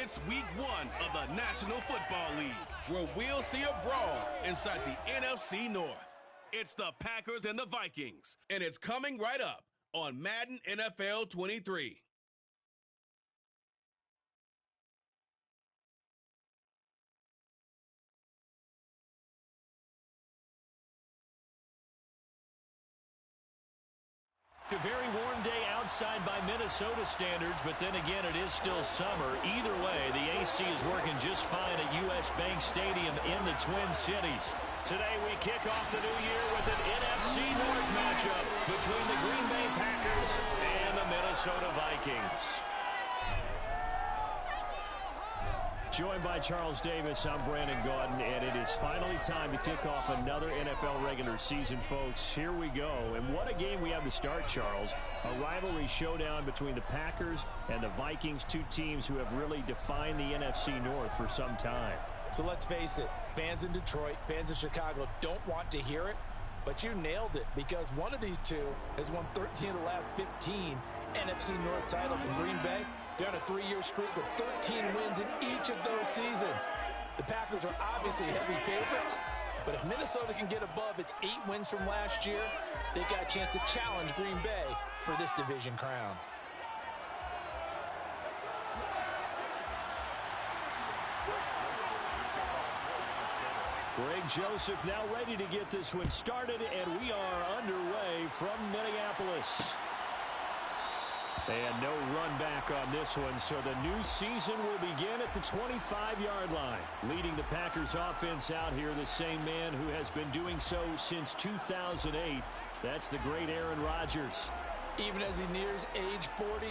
It's week 1 of the National Football League, where we'll see a brawl inside the NFC North. It's the Packers and the Vikings, and it's coming right up on Madden NFL 23. A very warm day outside by Minnesota standards, but then again, it is still summer. Either way, the AC is working just fine at U.S. Bank Stadium in the Twin Cities. Today, we kick off the new year with an NFC North matchup between the Green Bay Packers and the Minnesota Vikings. Joined by Charles Davis, I'm Brandon Gaudin, and it is finally time to kick off another NFL regular season, folks. Here we go, and what a game we have to start, Charles. A rivalry showdown between the Packers and the Vikings, two teams who have really defined the NFC North for some time. So let's face it, fans in Detroit, fans in Chicago don't want to hear it, but you nailed it, because one of these two has won 13 of the last 15 NFC North titles. In Green Bay, they're on a 3-year streak with 13 wins in each of those seasons. The Packers are obviously heavy favorites, but if Minnesota can get above its 8 wins from last year, they've got a chance to challenge Green Bay for this division crown. Greg Joseph now ready to get this one started, and we are underway from Minneapolis. And no run back on this one, so the new season will begin at the 25-yard line. Leading the Packers offense out here, the same man who has been doing so since 2008. That's the great Aaron Rodgers. Even as he nears age 40,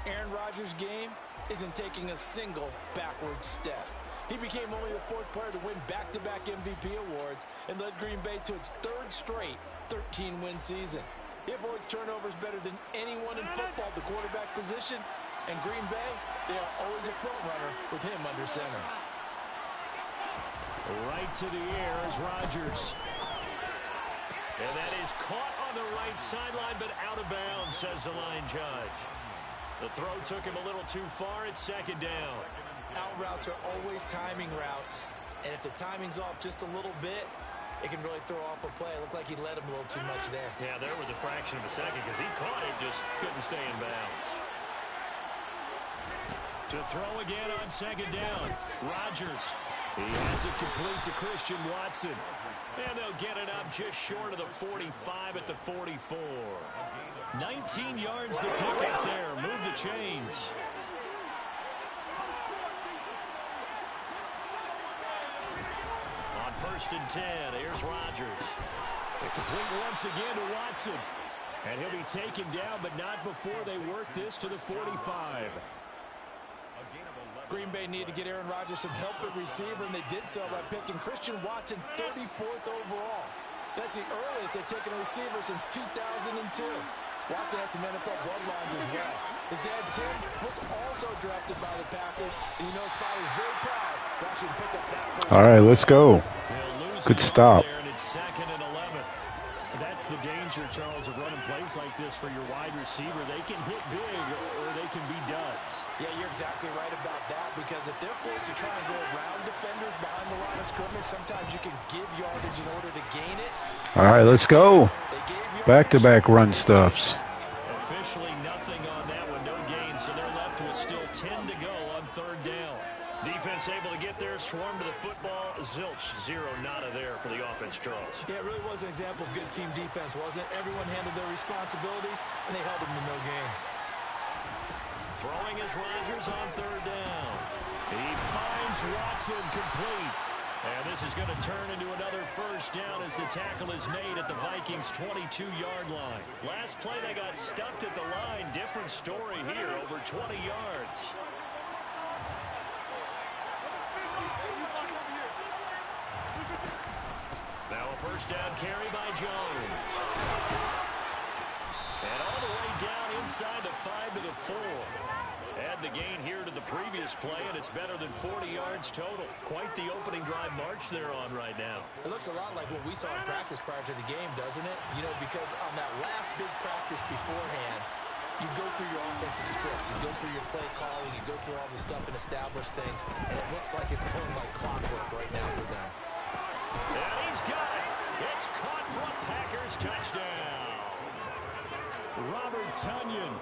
Aaron Rodgers' game isn't taking a single backward step. He became only the 4th player to win back-to-back MVP awards and led Green Bay to its 3rd straight 13-win season. He avoids turnovers better than anyone in football at the quarterback position. And Green Bay, they are always a front runner with him under center. Right to the air is Rodgers. And that is caught on the right sideline, but out of bounds, says the line judge. The throw took him a little too far. It's 2nd down. Out routes are always timing routes. And if the timing's off just a little bit, it can really throw off a play. It looked like he let him a little too much there. Yeah, there was a fraction of a second because he caught it, just couldn't stay in bounds. To throw again on 2nd down, Rodgers. He has it complete to Christian Watson. And they'll get it up just short of the 45 at the 44. 19 yards the pickup there. Move the chains. On 1st and 10, here's Rodgers. They complete once again to Watson. And he'll be taken down, but not before they work this to the 45. Green Bay needed to get Aaron Rodgers some help at receiver, and they did so by picking Christian Watson 34th overall. That's the earliest they've taken a receiver since 2002. Watson has some NFL bloodlines as well. His dad, Tim, was also drafted by the Packers, and you know his father is very proud to actually pick up that first. All right, let's go. Good stop. And it's 2nd and 11. That's the danger, Charles, of running plays like this for your wide receiver. They can hit big or they can be duds. Yeah, you're exactly right about that, because if they're forced to try and go around defenders behind the line of scrimmage, sometimes you can give yardage in order to gain it. All right, let's go. Back-to-back run stuffs. Officially nothing on that one, no gain, so they're left with still 10 to go on 3rd down. Defense able to get there, swarm to the football. Zilch, 0 nada there for the offense, Charles. Yeah, it really was an example of good team defense, wasn't it? Everyone handled their responsibilities, and they held them to no gain. Throwing is Rodgers on 3rd down. He finds Watson complete. And this is going to turn into another 1st down as the tackle is made at the Vikings' 22-yard line. Last play, they got stuffed at the line. Different story here, over 20 yards. Now a 1st down carry by Jones. And all the way down inside the 5 to the 4. Add the gain here to the previous play, and it's better than 40 yards total. Quite the opening drive march they're on right now. It looks a lot like what we saw in practice prior to the game, doesn't it? You know, because on that last big practice beforehand, You go through your offensive script, you go through your play calling, you go through all the stuff and establish things, and it looks like it's going like clockwork right now for them. And he's got it. It's caught for a Packers touchdown. Robert Tonyan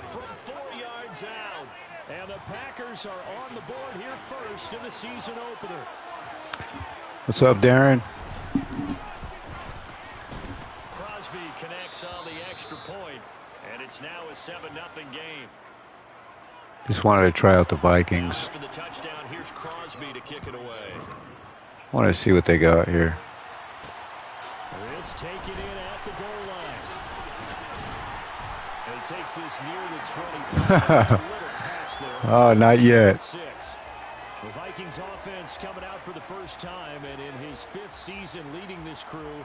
from 4 yards out. And the Packers are on the board here first in the season opener. What's up, Darren? Crosby connects on the extra point, and it's now a 7-0 game. Just wanted to try out the Vikings. After the touchdown, here's Crosby to kick it away. Want to see what they got here. This taken in at the goal line. And he takes this near the 25. Oh, not yet. The Vikings offense coming out for the first time, and in his 5th season leading this crew,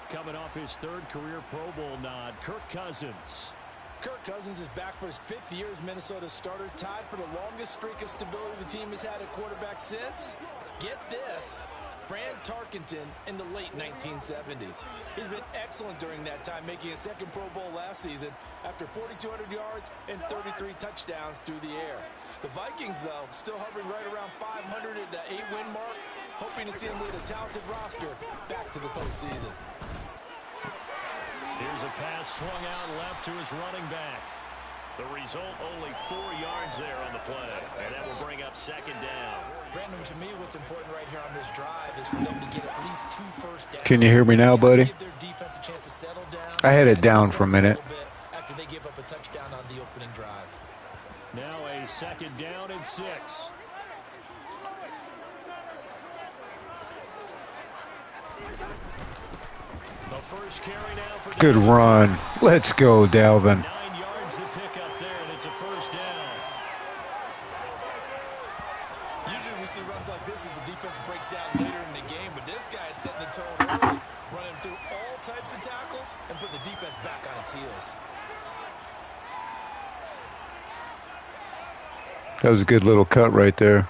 coming off his 3rd career Pro Bowl nod, Kirk Cousins. Kirk Cousins is back for his 5th year as Minnesota's starter, tied for the longest streak of stability the team has had at quarterback since, get this, Fran Tarkenton in the late 1970s. He's been excellent during that time, making a 2nd Pro Bowl last season after 4,200 yards and 33 touchdowns through the air. The Vikings, though, still hovering right around 500 at the 8-win mark, hoping to see them lead a talented roster back to the postseason. Here's a pass swung out left to his running back. The result, only 4 yards there on the play, and that will bring up 2nd down. Brandon, to me, what's important right here on this drive is for them to get at least 2 first downs. Can you hear me now, buddy? Give their defense a chance to settle down. I had it down for a minute. After they give up a touchdown on the opening drive. Now a 2nd down and 6. The first carry now for Good run. Let's go, Dalvin. 9 yards to pick up there, and it's a 1st down. Usually we see runs like this as the defense breaks down later in the game, but this guy is setting the tone early, running through all types of tackles and putting the defense back on its heels. That was a good little cut right there.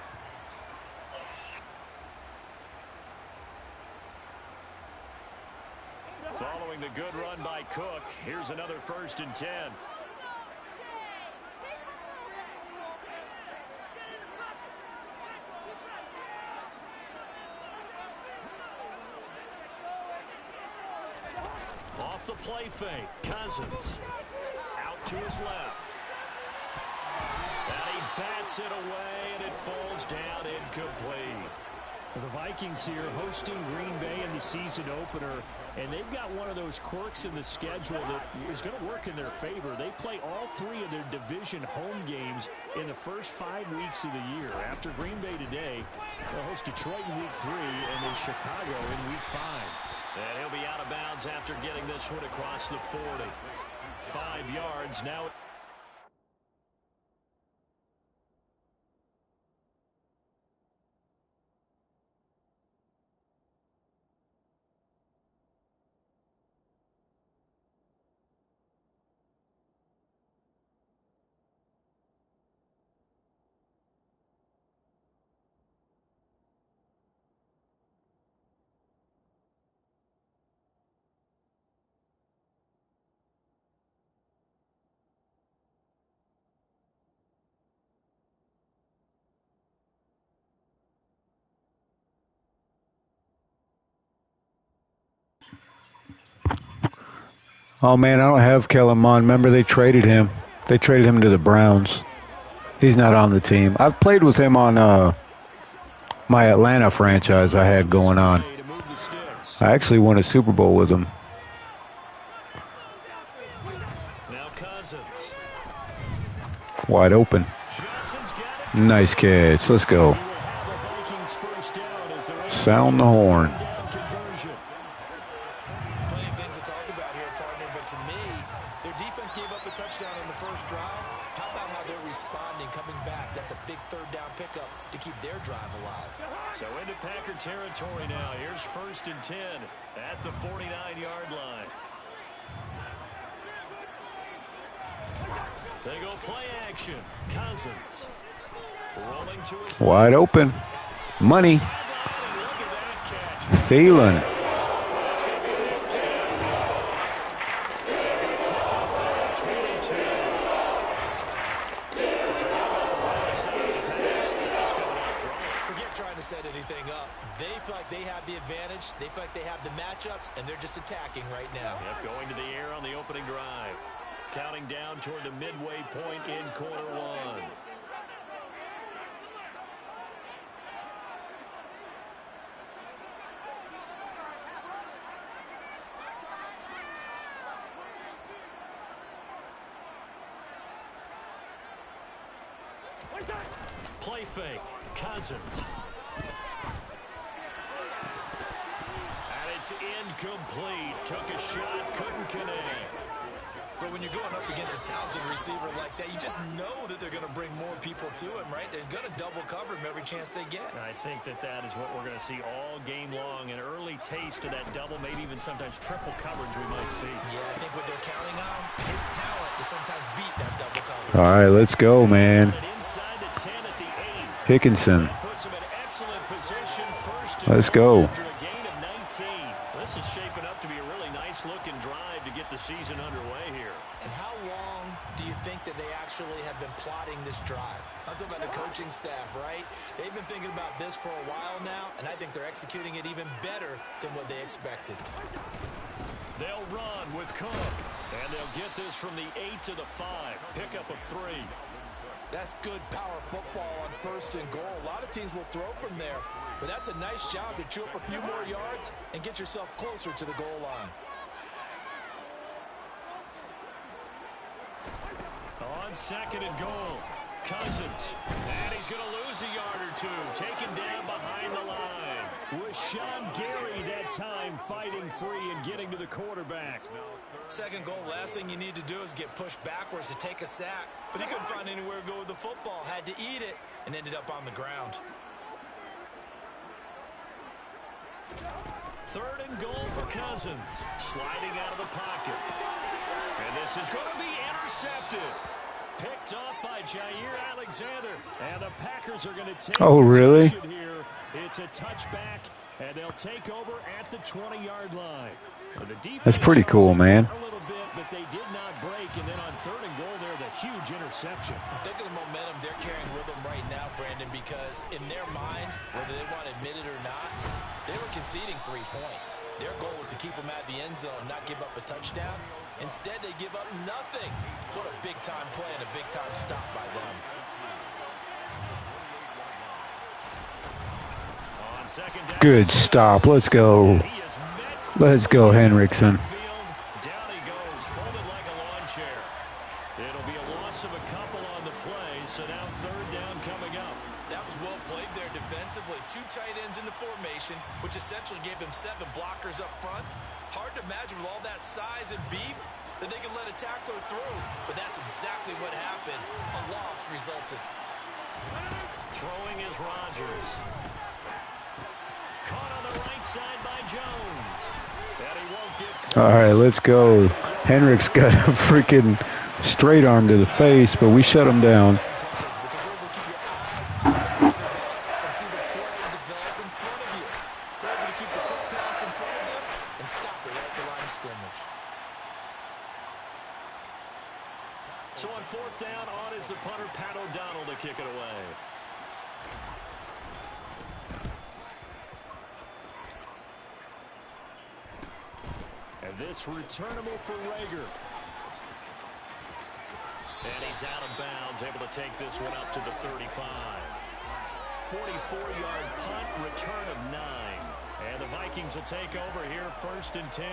Following the good run by Cook, here's another 1st and 10. Off the play fake, Cousins out to his left. And he bats it away, and it falls down incomplete. The Vikings here hosting Green Bay in the season opener, and they've got one of those quirks in the schedule that is going to work in their favor. They play all 3 of their division home games in the first 5 weeks of the year. After Green Bay today, they'll host Detroit in week 3 and then Chicago in week 5. And he'll be out of bounds after getting this one across the 40. 5 yards now. Oh, man, I don't have Kellen Mond. Remember, they traded him. They traded him to the Browns. He's not on the team. I've played with him on my Atlanta franchise I had going on. I actually won a Super Bowl with him. Now Cousins. Wide open. Nice catch. Let's go. Sound the horn. Territory now. Here's 1st and 10 at the 49-yard line. They go play action. Cousins rolling to his wide open. Money. Thielen. have the advantage. They feel like they have the matchups, and they're just attacking right now. Yep, going to the air on the opening drive. Counting down toward the midway point in quarter one. Play fake. Cousins. And it's incomplete. Took a shot, couldn't connect. But when you're going up against a talented receiver like that, you just know that they're going to bring more people to him, right? They're going to double cover him every chance they get. I think that is what we're going to see all game long. An early taste of that double, maybe even sometimes triple coverage we might see. Yeah, I think what they're counting on, his talent to sometimes beat that double coverage. All right, let's go, man. Inside the 10 at the 8. Hickenson. Puts him in excellent position. First Let's go. After a gain of 19. This is shaping up to be a really nice-looking drive to get the season underway here. And how long do you think that they actually have been plotting this drive? I'm talking about the coaching staff, right? They've been thinking about this for a while now, and I think they're executing it even better than what they expected. They'll run with Cook, and they'll get this from the 8 to the 5. Pick up a 3. That's good power football on first and goal. A lot of teams will throw from there, but that's a nice job to chew up a few more yards and get yourself closer to the goal line. On second and goal, Cousins. And he's going to lose a yard or two. Taken down behind the line. With Sean Gary that time fighting free and getting to the quarterback. Second goal, last thing you need to do is get pushed backwards to take a sack. But he couldn't find anywhere to go with the football. Had to eat it and ended up on the ground. Third and goal for Cousins. Sliding out of the pocket. And this is going to be intercepted. Picked off by Jair Alexander. And the Packers are going to take really? Here. It's a touchback, and they'll take over at the 20-yard line. That's pretty cool, man. A little bit, but they did not break. And then on third and goal there, the huge interception. Think of the momentum they're carrying with them right now, Brandon, because in their mind, whether they want to admit it or not, they were conceding 3 points. Their goal was to keep them at the end zone, not give up a touchdown. Instead, they give up nothing. What a big-time play and a big-time stop by them. On second down, Good stop. Let's go. Let's go, Henriksen. Down he goes, folded like a lawn chair. It'll be a loss of a couple on the play, so now third down coming up. That was well played there defensively. 2 tight ends in the formation, which essentially gave them 7 blockers up front. Hard to imagine with all that size and beef that they could let a tackler through, but that's exactly what happened. A loss resulted. Throwing is Rodgers. Caught on the right side by Jones. And he won't get close. All right, let's go. Henrik's got a freaking straight arm to the face, but we shut him down. So on fourth down, on is the punter, Pat O'Donnell, to kick it away. And this returnable for Rager. And he's out of bounds, able to take this one up to the 35. 44-yard punt, return of 9. And the Vikings will take over here, 1st and 10.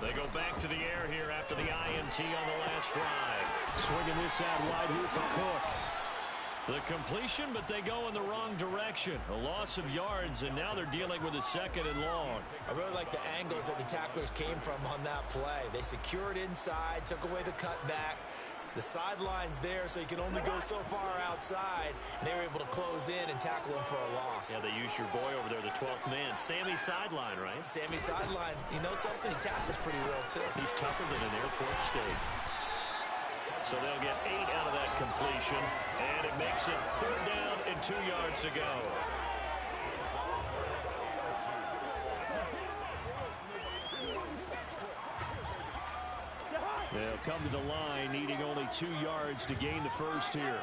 They go back to the air here after the INT on the last drive. Swinging this out wide here for Cook. The completion, but they go in the wrong direction. A loss of yards, and now they're dealing with a 2nd and long. I really like the angles that the tacklers came from on that play. They secured inside, took away the cutback. The sideline's there, so you can only go so far outside, and they were able to close in and tackle him for a loss. Yeah, they used your boy over there, the 12th man. Sammy sideline, right? Sammy sideline. You know something? He tackles pretty well, too. He's tougher than an airport steak. So they'll get 8 out of that completion, and it makes it 3rd down and 2 yards to go. They'll come to the line, needing only 2 yards to gain the first here.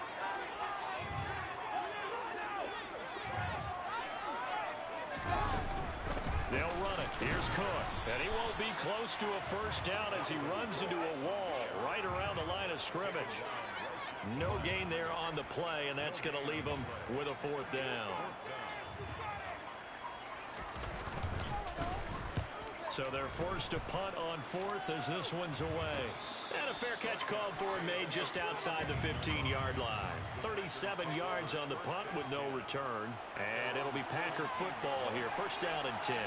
They'll run it. Here's Cook. And he won't be close to a first down as he runs into a wall right around the line of scrimmage. No gain there on the play, and that's going to leave him with a 4th down. So they're forced to punt on 4th as this one's away. And a fair catch called for and made just outside the 15-yard line. 37 yards on the punt with no return. And it'll be Packer football here. First down and 10.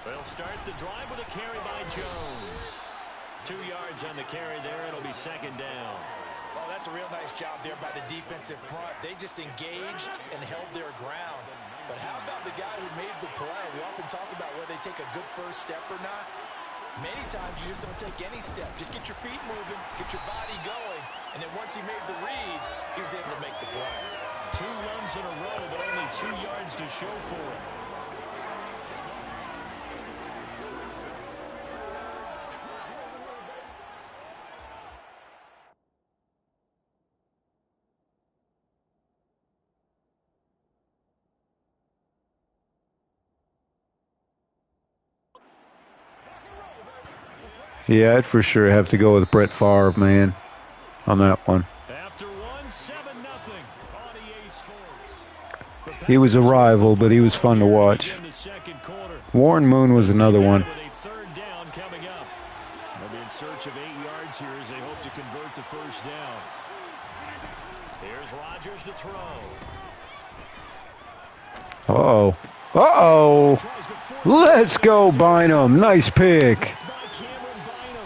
They'll start the drive with a carry by Jones. 2 yards on the carry there. It'll be 2nd down. Oh, that's a real nice job there by the defensive front. They just engaged and held their ground. But how about the guy who made the play? We often talk about whether they take a good first step or not. Many times you just don't take any step. Just get your feet moving, get your body going, and then once he made the read, he was able to make the play. 2 runs in a row, but only 2 yards to show for it. Yeah, I'd for sure have to go with Brett Favre, man, on that one. After 1, 7-0 on EA Sports. He was a rival, but he was fun to watch. Warren Moon was another one. With a 3rd down coming up. They'll be in search of 8 yards here as they hope to convert the first down. Here's Rodgers to throw. Uh-oh. Uh-oh. Let's go, Bynum. Nice pick.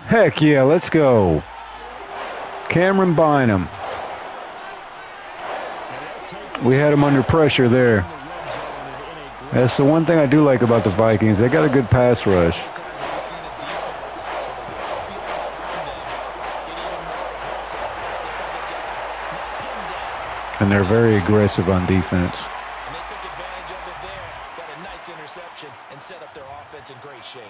Heck yeah, let's go. Cameron Bynum. We had him under pressure there. That's the one thing I do like about the Vikings. They got a good pass rush. And they're very aggressive on defense. And they took advantage of it there. Got a nice interception and set up their offense in great shape.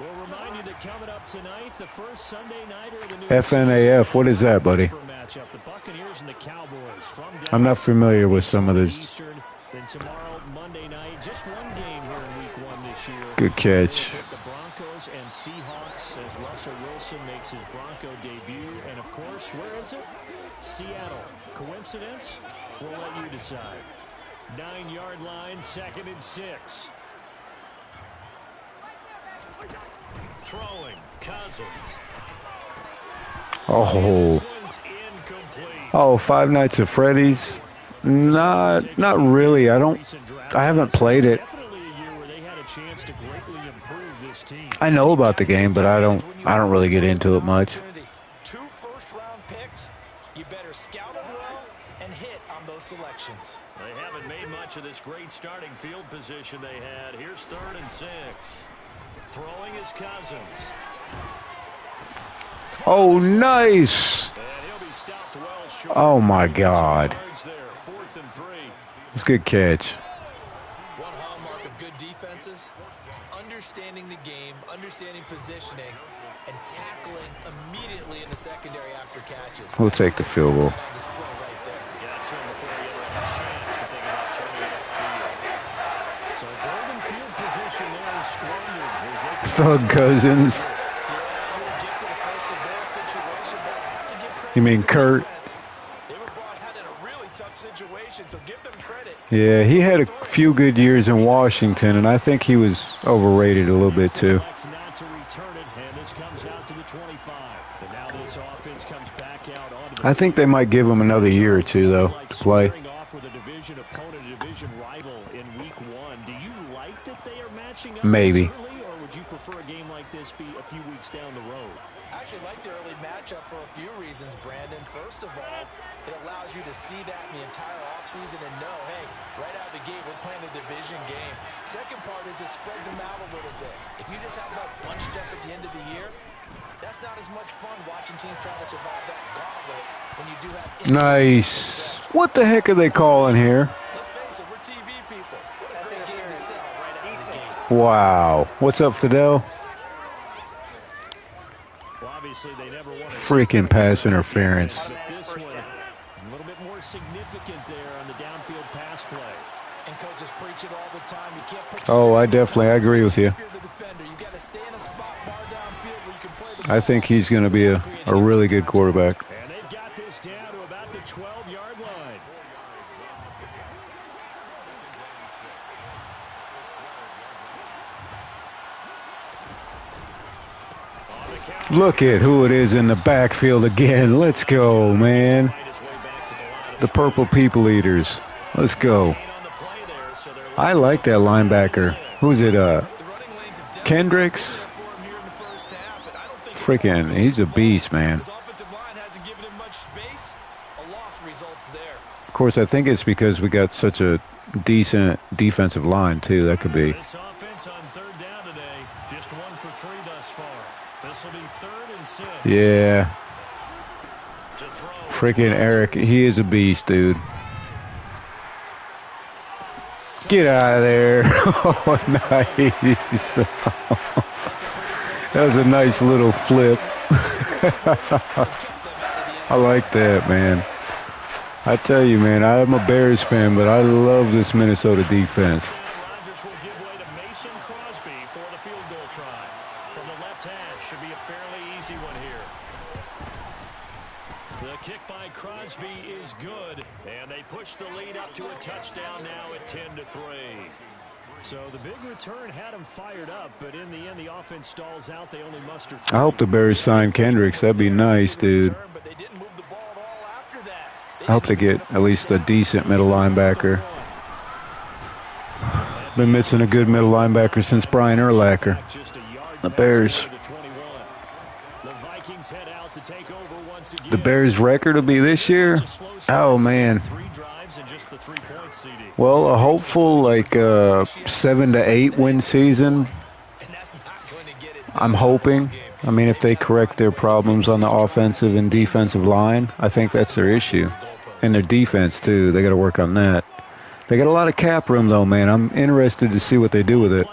We'll remind you that coming up tonight, the first Sunday nighter of the new FNAF, what is that, buddy? matchup, the Buccaneers and the Cowboys from I'm not familiar with some of this. Eastern. Then tomorrow, Monday night, just one game here in Week 1 this year. Good catch. The Broncos and Seahawks as Russell Wilson makes his Bronco debut. And, of course, where is it? Seattle. Coincidence? We'll let you decide. 9-yard line, 2nd and 6. Throwing, Cousins. Oh. Oh, Five Nights at Freddy's. Not really. I haven't played it. I know about the game, but I don't really get into it much. 2 first-round picks. You better scout them well and hit on those selections. They haven't made much of this great starting field position they had. Here's 3rd and 6. Throwing his Cousins. Oh, nice. Oh, my God. It's a good catch. One hallmark of good defenses is understanding the game, understanding positioning, and tackling immediately in the secondary after catches. We'll take the field goal. Thug Cousins. You mean Kurt? Yeah, he had a few good years in Washington, and I think he was overrated a little bit too. I think they might give him another year or two, though, to play. Maybe. Or would you prefer a game like this be a few weeks down the road? I actually like the early matchup for a few reasons, Brandon. First of all, it allows you to see that in the entire offseason and know, hey, right out of the gate, we're playing a division game. Second part is it spreads them out a little bit. If you just have that bunched up at the end of the year, that's not as much fun watching teams trying to survive that gauntlet when you do have... Nice. What the heck are they calling here? Let's face it, we're TV people. What a great game to sell right out of the gate. Wow. What's up, Fidel? Well, obviously they never want to Freaking pass interference. this one a little bit more significant there on the downfield pass play. And coaches preach it all the time. You can't put Oh, I agree with you. I think he's going to be a really good quarterback. And they've got this down to about the 12-yard line. Look at who it is in the backfield again. Let's go, man. The Purple People Eaters. Let's go. I like that linebacker. Who's it? Kendricks? Freaking, he's a beast, man. Of course, I think it's because we got such a decent defensive line, too. That could be. This offense on third down today, just 1 for 3 thus far. This will be 3rd and 6. Yeah. Freaking Eric, he is a beast, dude. Get out of there. Oh, nice. That was a nice little flip. I like that, man. I tell you, man, I'm a Bears fan, but I love this Minnesota defense. Rodgers will give way to Mason Crosby for the field goal try. From the left hash, should be a fairly easy one here. The kick by Crosby is good, and they push the lead up to a touchdown now at 10-3. So the big return had them fired up, but in the end, the offense stalls out. They only muster 3. I hope the Bears sign Kendricks. That'd be nice, dude. I hope they get at least a decent middle linebacker. Been missing a good middle linebacker since Brian Urlacher. The Bears. The Bears' record will be this year? Oh, man. Well, a hopeful, like, 7 to 8 win season. I'm hoping. I mean, if they correct their problems on the offensive and defensive line, I think that's their issue. And their defense, too. They got to work on that. They got a lot of cap room, though, man. I'm interested to see what they do with it.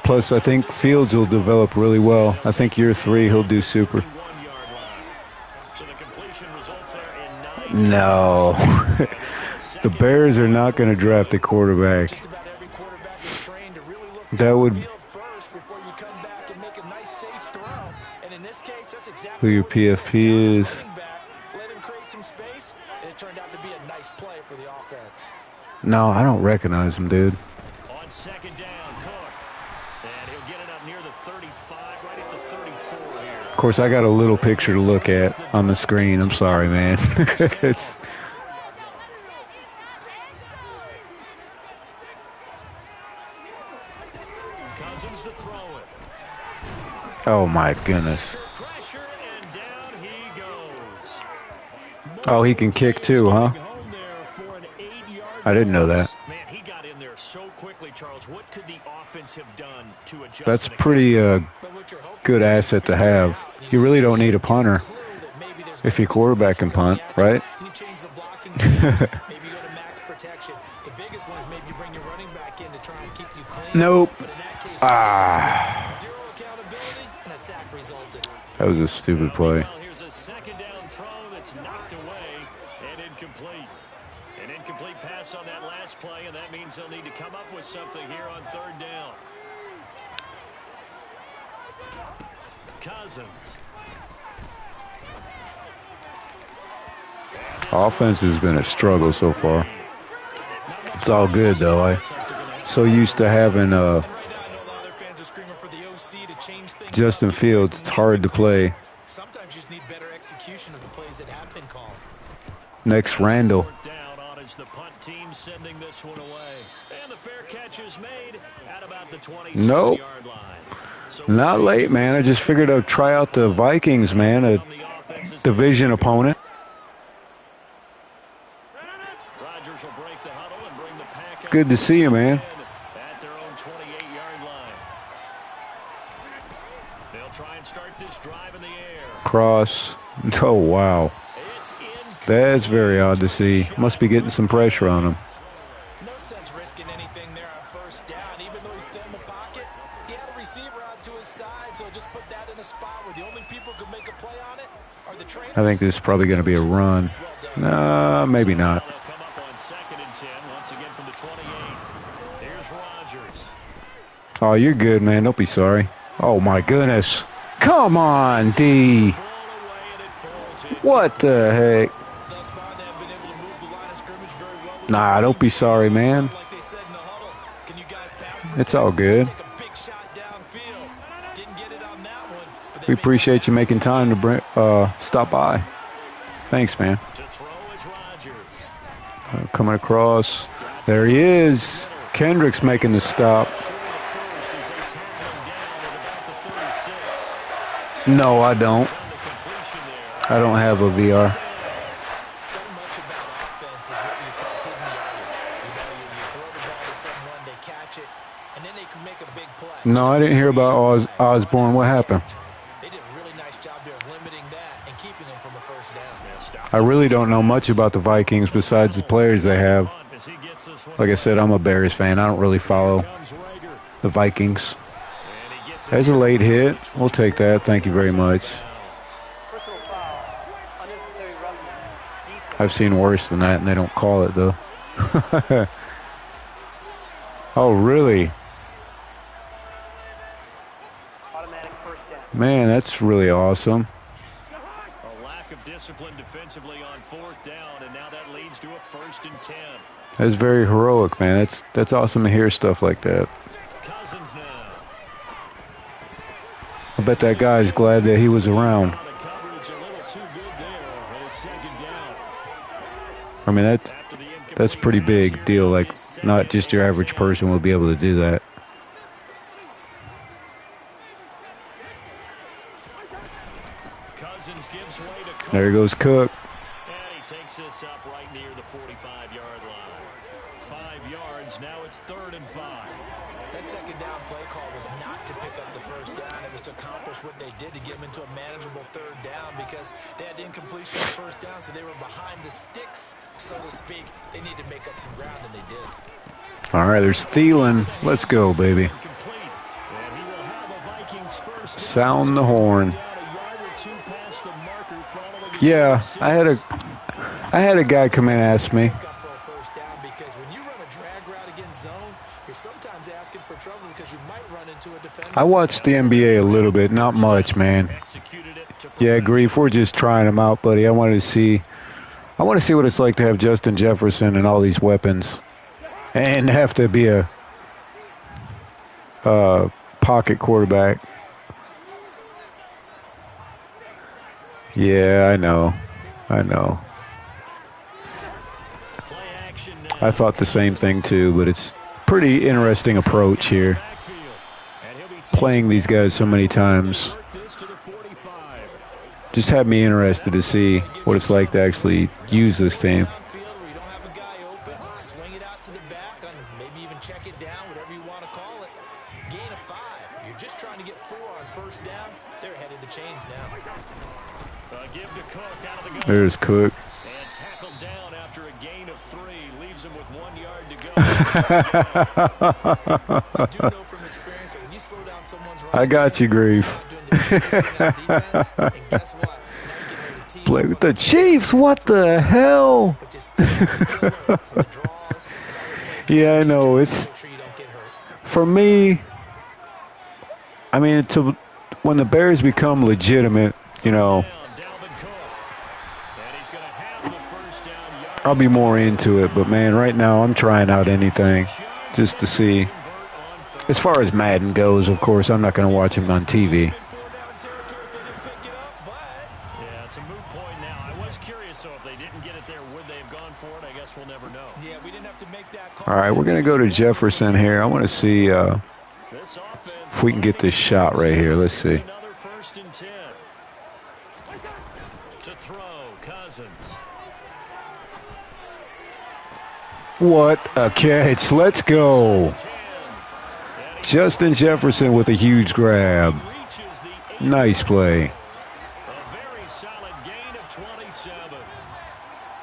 Plus, I think Fields will develop really well. I think year 3, he'll do super. No. The Bears are not going to draft a quarterback. That would... Who your PFP is. No, I don't recognize him, dude. On second down, Cook. And he'll get it up near the 35, right at the 34 here. Of course, I got a little picture to look at on the screen. I'm sorry, man. It's... Cousins to throw it. Oh, my goodness. Oh, he can kick too, huh? I didn't know that. Man, he got in there so quickly, Charles. What could the offense have done to adjust? That's pretty good asset to have. You really don't need a punter if your quarterback can punt, right? Nope. Ah. That was a stupid play. Here's a second down throw that's knocked away and incomplete. An incomplete pass on that last play, and that means they'll need to come up with something here on third down. Cousins. Offense has been a struggle so far. It's all good, though. I'm so used to having Justin Fields. It's hard to play. Sometimes you just need better execution of the plays that have been called. Next, Randall. Down on as the punt team sending this one away. And the fair catch is made at about the 27-yard line. Not late, man. I just figured I'd try out the Vikings, man, a division opponent. Good to see you, man. At their own 28-yard line. They'll try and start this drive in the air. Cross. Oh, wow. That's very odd to see. Must be getting some pressure on him. No sense risking anything there on first down. Even though he's still in the pocket, he had a receiver out to his side, so just put that in a spot where the only people who can make a play on it are the trainers. I think this is probably going to be a run. No, maybe not. They'll come up on 2nd and 10 once again from the 28. Here's Rodgers. Oh, you're good, man. Don't be sorry. Oh, my goodness. Come on, D. What the heck? Nah, don't be sorry, man. It's all good. We appreciate you making time to stop by. Thanks, man. Coming across. There he is. Kendrick's making the stop. No, I don't. I don't have a VR. So much about offense is what you call hidden yardage. You throw the ball to someone, they catch it, and then they can make a big play. No, I didn't hear about Osborne. What happened? They did a really nice job there of limiting that and keeping them from a first down. I really don't know much about the Vikings besides the players they have. Like I said, I'm a Bears fan. I don't really follow the Vikings. There's a late hit. We'll take that. Thank you very much. I've seen worse than that, and they don't call it, though. Oh, really? Man, that's really awesome. A lack of discipline defensively on 4th down, and now that leads to a 1st and 10. That's very heroic, man. That's awesome to hear stuff like that. Cousins now. I bet that guy's glad that he was around. I mean, that's a pretty big deal. Like, not just your average person will be able to do that. There goes Cook. And he takes this up right near the 45-yard line. 5 yards. Now it's 3rd and 5. That second down play call was not to pick up the first down. It was to accomplish what they did to get them into a manageable 3rd down because they had incompletion on first down, so they were behind the sticks, so to speak. They needed to make up some ground, and they did. All right, there's Thielen. Let's go, baby. Sound the horn. Yeah, I had a guy come in and ask me. I watched the NBA a little bit, not much, man. Yeah, Grief, we're just trying them out, buddy. I want to see what it's like to have Justin Jefferson and all these weapons, and have to be a pocket quarterback. Yeah, I know. I thought the same thing too, but it's pretty interesting approach here. Playing these guys so many times just had me interested to see what it's like to actually use this team. There's Cook. And tackled down after a gain of 3. Leaves him with 1 yard to go. I got you, Grief. Play with the Chiefs. What the hell? Yeah, I know. It's for me. I mean, when the Bears become legitimate, you know, I'll be more into it. But man, right now I'm trying out anything just to see. As far as Madden goes, of course, I'm not going to watch him on TV. Yeah, it's a moot point now. I was curious, so if they didn't get it there, would they have gone for it? I guess we'll never know. Yeah, we didn't have to make that call. All right, we're going to go to Jefferson here. I want to see if we can get this shot right here. Let's see. Another 1st and 10. To throw, Cousins. What a catch. Let's go. Justin Jefferson with a huge grab. Nice play. A very solid gain of 27.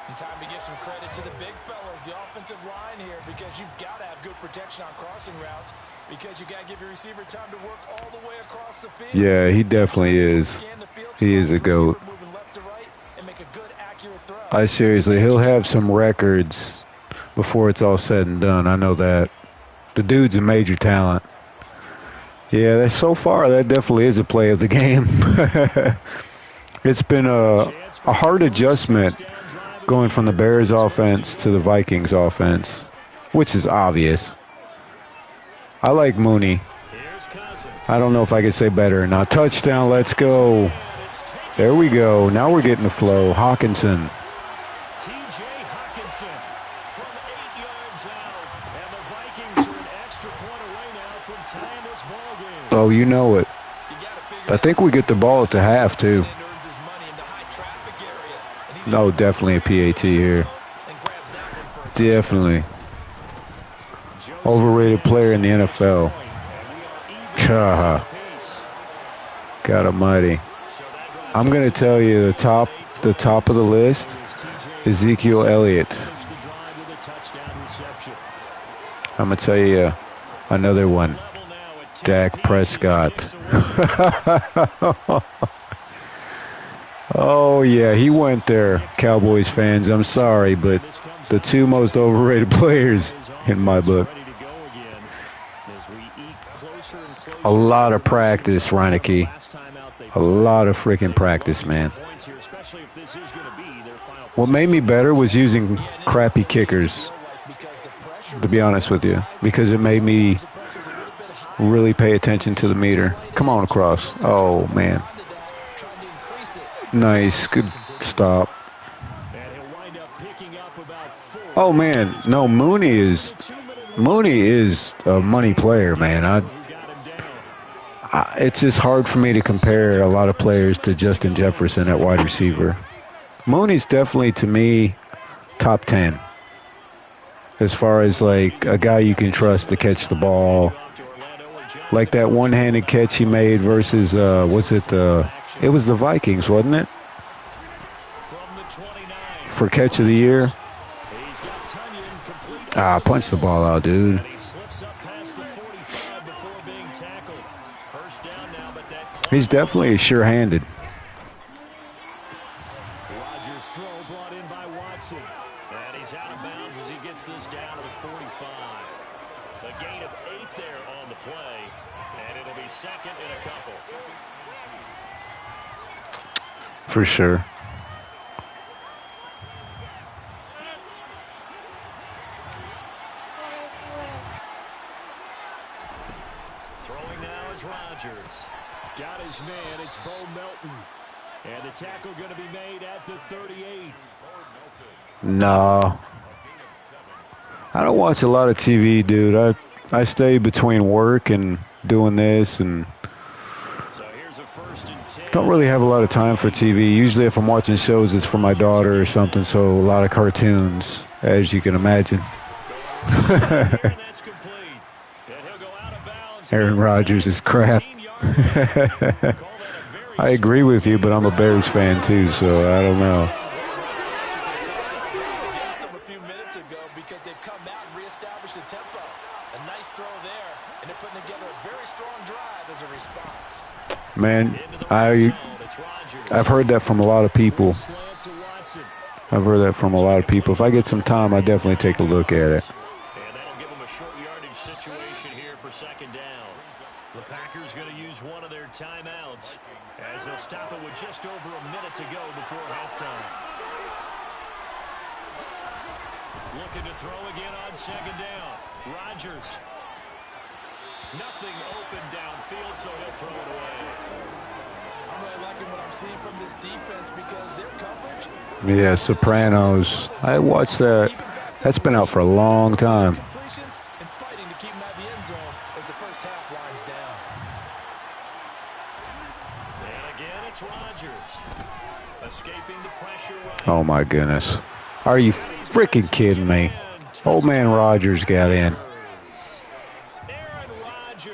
And time to give some credit to the big fellas, the offensive line here, because you've got to have good protection on crossing routes because you got to give your receiver time to work all the way across the field. Yeah, he definitely is. He is a GOAT. Seriously, he'll have some records before it's all said and done. I know that. The dude's a major talent. Yeah, so far, that definitely is a play of the game. It's been a hard adjustment going from the Bears offense to the Vikings offense, which is obvious. I like Mooney. I don't know if I could say better or not. Touchdown, let's go. There we go. Now we're getting the flow. Hawkinson. Oh, you know it. I think we get the ball at the half, too. No, definitely a PAT here. Definitely. Overrated player in the NFL. God almighty. I'm going to tell you the top of the list, Ezekiel Elliott. I'm going to tell you another one. Dak Prescott. Oh, yeah, he went there, Cowboys fans. I'm sorry, but the two most overrated players in my book. A lot of practice, Reineke. A lot of freaking practice, man. What made me better was using crappy kickers, to be honest with you, because it made me really pay attention to the meter. Come on across. Oh, man. Nice. Good stop. Oh, man. No, Mooney is a money player, man. It's just hard for me to compare a lot of players to Justin Jefferson at wide receiver. Mooney's definitely, to me, top 10. As far as, like, a guy you can trust to catch the ball. Like that one-handed catch he made versus, it was the Vikings, wasn't it? For catch of the year. Punch the ball out, dude. He's definitely sure-handed. Rodgers' throw brought in by Watson. And he's out of bounds as he gets this down to the 45. A gain of 8 there on the play. And it'll be second and a couple. For sure. Throwing now is Rodgers. Got his man. It's Bo Melton. And the tackle going to be made at the 38. No. I don't watch a lot of TV, dude. I stay between work and doing this, and don't really have a lot of time for TV. Usually if I'm watching shows, it's for my daughter or something, so a lot of cartoons, as you can imagine. Aaron Rodgers is crap. I agree with you, but I'm a Bears fan too, so I don't know. Against them a few minutes ago because they've come out and reestablished the tempo. A nice throw there, and they're putting together a very strong drive as a response. Man, I've heard that from a lot of people. I've heard that from a lot of people. If I get some time, I definitely take a look at it. And that'll give them a short yardage situation here for second down. The Packers going to use one of their timeouts as they'll stop it with just over a minute to go before halftime. Looking to throw again on second down. Rodgers. Nothing open downfield, so he'll throw it away. I'm really liking what I'm seeing from this defense because their coverage. Yeah, Sopranos. I watched that. That's been out for a long time. Completions and fighting to keep them out of the end zone as the first half winds down. And again, it's Rodgers. Escaping the pressure. Oh, my goodness. Are you freaking kidding me? Old man Rodgers got in.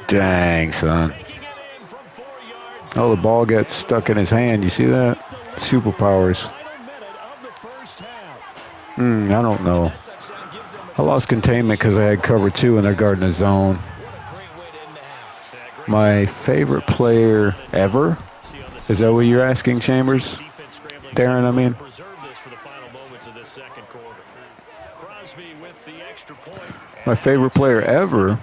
Dang, son. Oh, the ball got stuck in his hand. You see that? Superpowers. I don't know. I lost containment because I had cover 2 and they're guarding the zone. My favorite player ever? Is that what you're asking, Chambers? Darren, I mean. My favorite player ever?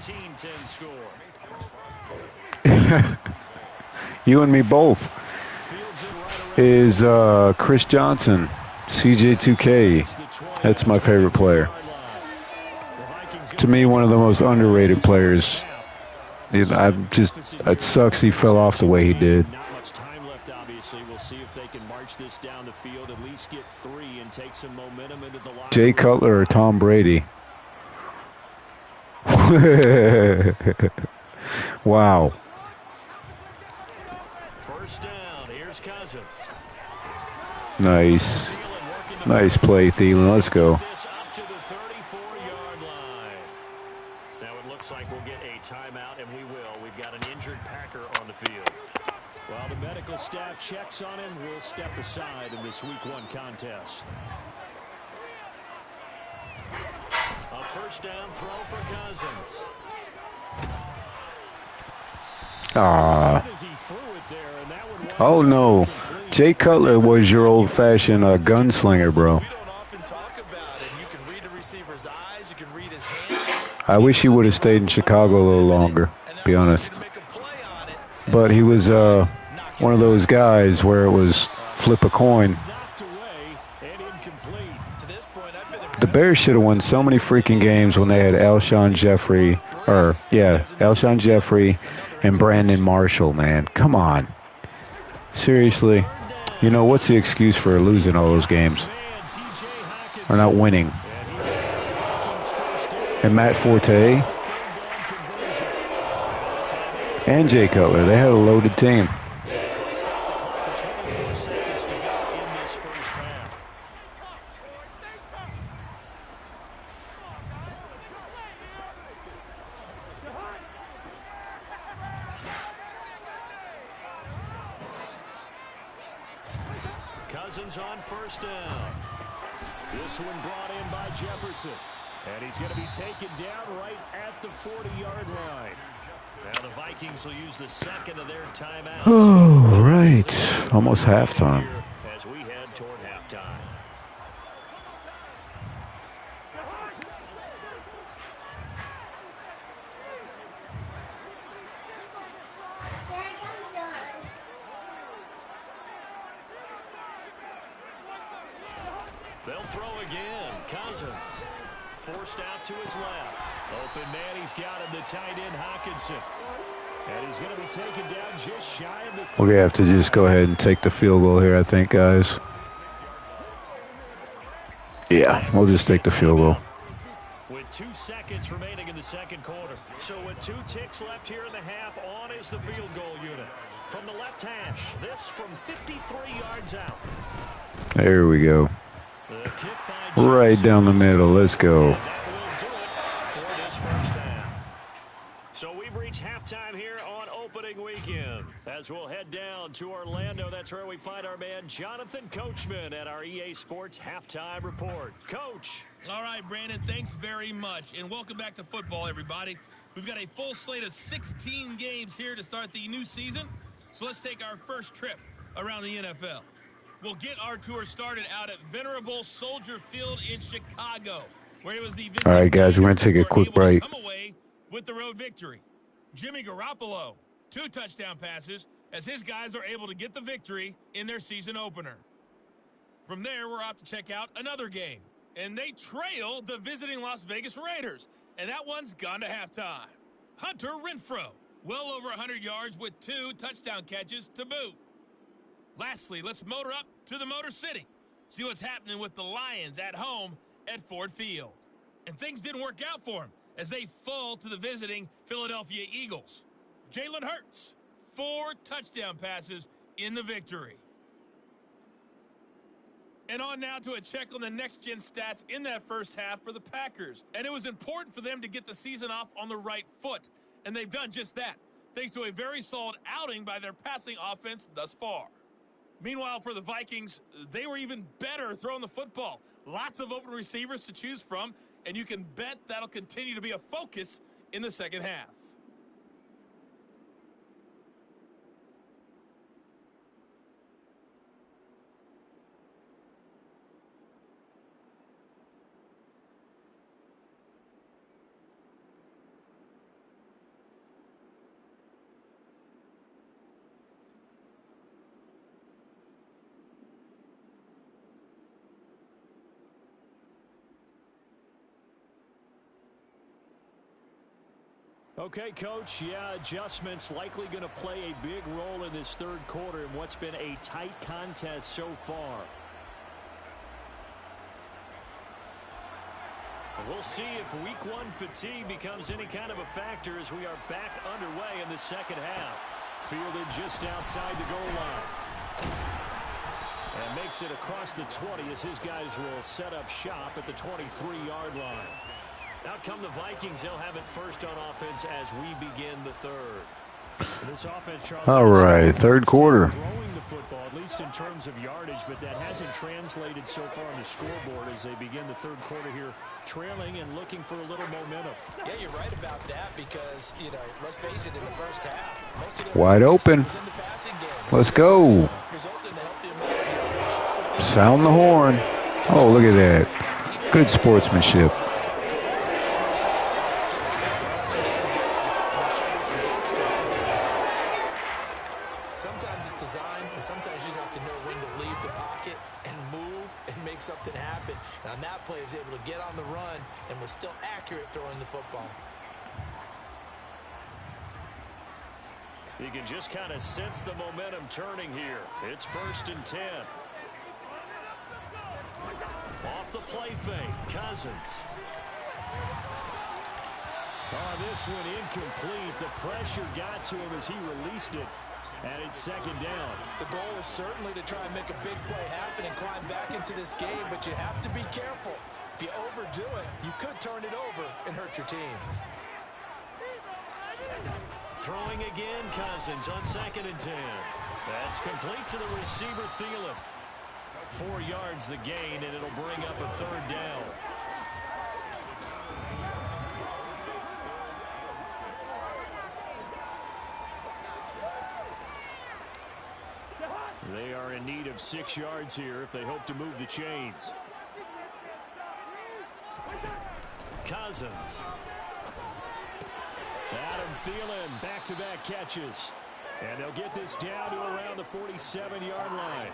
You and me both. Is Chris Johnson, CJ2K. That's my favorite player. To me, one of the most underrated players. It sucks he fell off the way he did. Not much time left, obviously. We'll see if they can march this down the field, at least get 3 and take some momentum into the locker Jay room. Cutler or Tom Brady? Wow. First down, here's Cousins. Nice. Nice play, Thielen. Let's go. This up to the 34-yard line. Now it looks like we'll get a timeout, and we will. We've got an injured Packer on the field. While the medical staff checks on him, we'll step aside in this Week 1 contest. A first down throw for Cousins. Ah. As he threw it there, and that one was Oh, no. incomplete. Jay Cutler was your old-fashioned gunslinger, bro. We don't often talk about it. You can read the receiver's eyes. You can read his hands. I wish he would have stayed in Chicago a little longer, to be honest. But he was one of those guys where it was flip a coin. Knocked away and incomplete. To this point, I've been The Bears should have won so many freaking games when they had Alshon Jeffrey, and Brandon Marshall, man. Come on. Seriously. You know, what's the excuse for losing all those games? Or not winning? And Matt Forte and Jay Cutler, they had a loaded team. Cousins on first down. This one brought in by Jefferson. And he's going to be taken down right at the 40-yard line. Now the Vikings will use the second of their timeouts. Oh, right. Almost halftime. As we head toward halftime. They'll throw again. Cousins forced out to his left. Open man, he's got him, the tight end Hawkinson. And he's going to be taken down just shy of the... We're going to have to just go ahead and take the field goal here, I think, guys. Yeah, we'll just take the field goal. With 2 seconds remaining in the second quarter. So with 2 ticks left here in the half, on is the field goal unit. From the left hash, this from 53 yards out. There we go. The kick by Right Johnson. down the middle. Let's go. And that will do it for this first half. So we've reached halftime here on opening weekend. As we'll head down to Orlando, that's where we find our man Jonathan Coachman at our EA Sports Halftime Report. Coach. All right, Brandon, thanks very much. And welcome back to football, everybody. We've got a full slate of 16 games here to start the new season. So let's take our first trip around the NFL. We'll get our tour started out at Venerable Soldier Field in Chicago, where it was the All right, guys, we're going to take a quick break. Come away with the road victory. Jimmy Garoppolo, 2 touchdown passes as his guys are able to get the victory in their season opener. From there, we're off to check out another game, and they trail the visiting Las Vegas Raiders, and that one's gone to halftime. Hunter Renfrow, well over 100 yards with 2 touchdown catches to boot. Lastly, let's motor up to the Motor City. See what's happening with the Lions at home at Ford Field. And things didn't work out for them as they fall to the visiting Philadelphia Eagles. Jalen Hurts, 4 touchdown passes in the victory. And on now to a check on the next-gen stats in that first half for the Packers. And it was important for them to get the season off on the right foot. And they've done just that, thanks to a very solid outing by their passing offense thus far. Meanwhile, for the Vikings, they were even better throwing the football. Lots of open receivers to choose from, and you can bet that'll continue to be a focus in the second half. Okay, Coach, yeah, adjustments likely going to play a big role in this third quarter in what's been a tight contest so far. We'll see if week one fatigue becomes any kind of a factor as we are back underway in the second half. Fielded just outside the goal line. And makes it across the 20 as his guys will set up shop at the 23-yard line. Out come the Vikings. They'll have it first on offense as we begin the third. This offense, Charles, all right, third quarter. Throwing the football, at least in terms of yardage, but that hasn't translated so far on the scoreboard as they begin the third quarter here, trailing and looking for a little momentum. Yeah, you're right about that because, you know, let's face it, in the first half, most of Wide open. Let's go. Sound the horn. Oh, look at that. Good sportsmanship. Sometimes it's designed, and sometimes you just have to know when to leave the pocket and move and make something happen. And on that play, he was able to get on the run and was still accurate throwing the football. You can just kind of sense the momentum turning here. It's 1st and 10. Off the play fake, Cousins. Oh, this one incomplete. The pressure got to him as he released it. And it's second down. The goal is certainly to try and make a big play happen and climb back into this game, but you have to be careful. If you overdo it, you could turn it over and hurt your team. Throwing again, Cousins on 2nd and 10. That's complete to the receiver, Thielen. 4 yards the gain, and it'll bring up a third down. They are in need of 6 yards here if they hope to move the chains. Cousins. Adam Thielen, back-to-back catches. And they'll get this down to around the 47-yard line.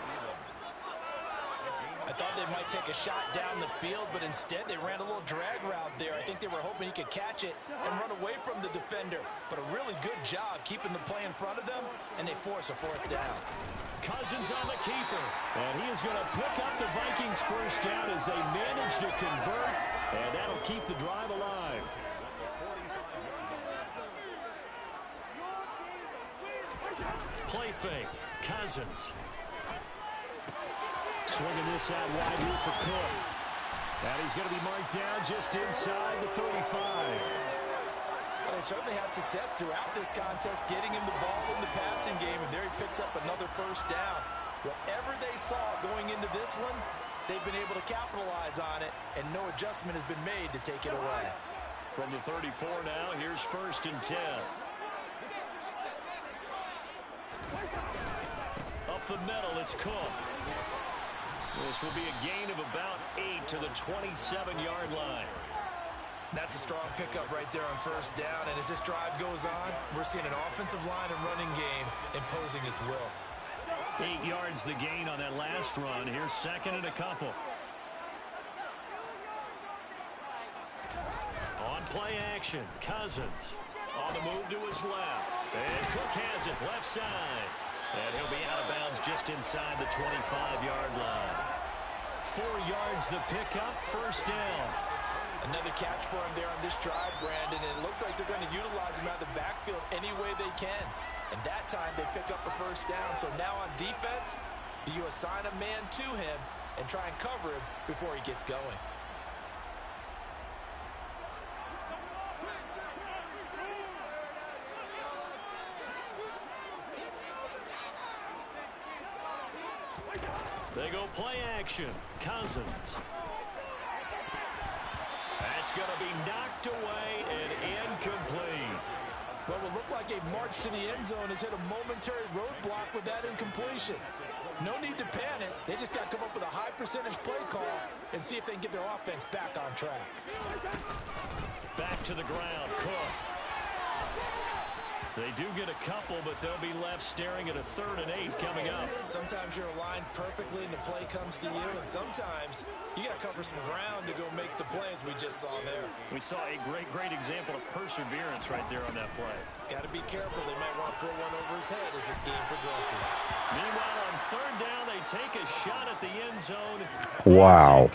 I thought they might take a shot down the field, but instead they ran a little drag route there. I think they were hoping he could catch it and run away from the defender. But a really good job keeping the play in front of them, and they force a 4th down. Cousins on the keeper. And he is going to pick up the Vikings' first down as they manage to convert. And that'll keep the drive alive. Play fake. Cousins. Swinging this out wide here for Cook. And he's going to be marked down just inside the 35. Well, they certainly had success throughout this contest, getting him the ball in the passing game, and there he picks up another first down. Whatever they saw going into this one, they've been able to capitalize on it, and no adjustment has been made to take it away. From the 34 now, here's 1st and 10. Up the middle, it's Cook. This will be a gain of about 8 to the 27-yard line. That's a strong pickup right there on 1st down, and as this drive goes on, we're seeing an offensive line and running game imposing its will. 8 yards the gain on that last run. Here's 2nd and a couple. On play action, Cousins. On the move to his left. And Cook has it left side. And he'll be out of bounds just inside the 25-yard line. 4 yards the pickup, 1st down. Another catch for him there on this drive, Brandon, and it looks like they're going to utilize him out of the backfield any way they can. And that time they pick up a 1st down. So now on defense, do you assign a man to him and try and cover him before he gets going? They go play action. Cousins. That's It's going to be knocked away and incomplete. What would look like a march to the end zone has hit a momentary roadblock with that incompletion. No need to panic. They just got to come up with a high percentage play call and see if they can get their offense back on track. Back to the ground, Cook. They do get a couple, but they'll be left staring at a 3rd and 8 coming up. Sometimes you're aligned perfectly and the play comes to you, and sometimes you got to cover some ground to go make the play, as we just saw there. We saw a great example of perseverance right there on that play. Got to be careful. They might want to throw one over his head as this game progresses. Meanwhile, on 3rd down, they take a shot at the end zone. Wow.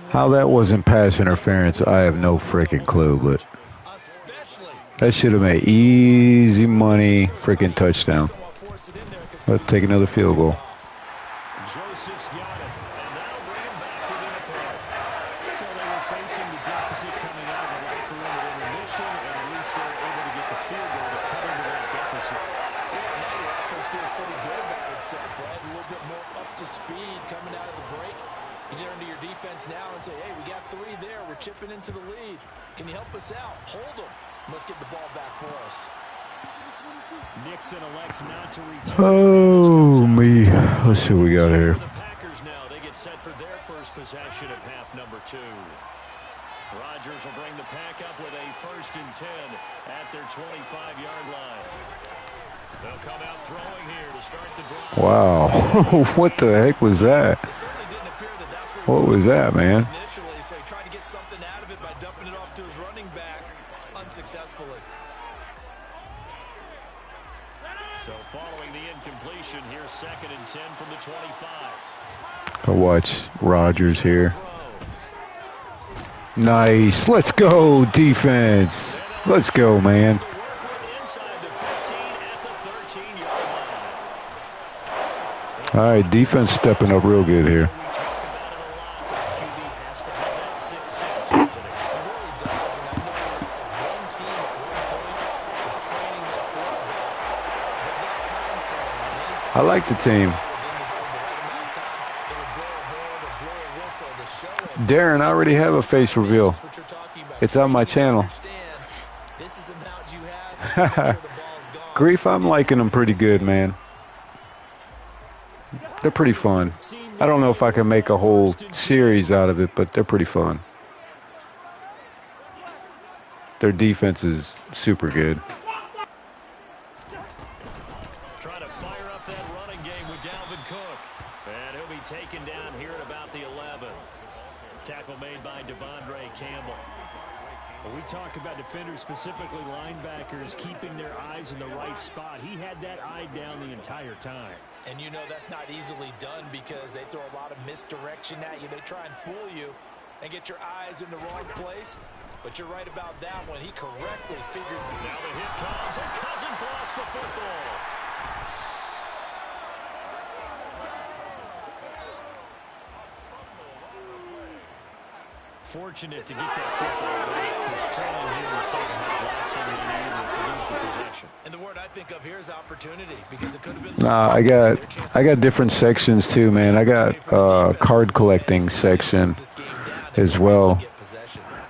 How that wasn't pass interference, I have no freaking clue, but that should have made easy money freaking touchdown. Let's take another field goal. Joseph's got it, and that'll bring him back within a play. So they were facing the deficit coming out of the locker room at intermission, and at least they were able to get the field goal to cut into that deficit. Now your offense feels pretty good about itself, right? A little bit more up to speed coming out of the break. You turn to your defense now and say, hey, we got 3 there. We're chipping into the lead. Can you help us out? Hold them. Let's get the ball back for us. Nixon elects not to return. Oh, me. Let's see what we got here. The Packers now, they get set for their first possession of half number 2. Rodgers will bring the pack up with a 1st and 10 at their 25-yard line. They'll come out throwing here to start the drive. Wow. What the heck was that? What was that, man? Initially, so he tried to get something out of it by dumping it off to his running back unsuccessfully. So following the incompletion, here's 2nd and 10 from the 25. I watch Rodgers here. Nice. Let's go, defense. Let's go, man. All right, defense stepping up real good here. I like the team. Darren, I already have a face reveal. It's on my channel. Grief, I'm liking them pretty good, man. They're pretty fun. I don't know if I can make a whole series out of it, but they're pretty fun. Their defense is super good. Trying to fire up that running game with Dalvin Cook. And he'll be taken down here at about the 11. Tackle made by Devondre Campbell. When we talk about defenders, specifically linebackers, keeping their eyes in the right spot, he had that eye down the entire time. And you know that's not easily done because they throw a lot of misdirection at you. They try and fool you and get your eyes in the wrong place. But you're right about that one. He correctly figured. Now the hit comes, and Cousins lost the football. Fortunate to get that football back. He's trailing here in the second half. Last thing they needed was to lose the possession. And the word I think of here is opportunity because it could have been. Nah, I got different sections too, man. I got card collecting section as well.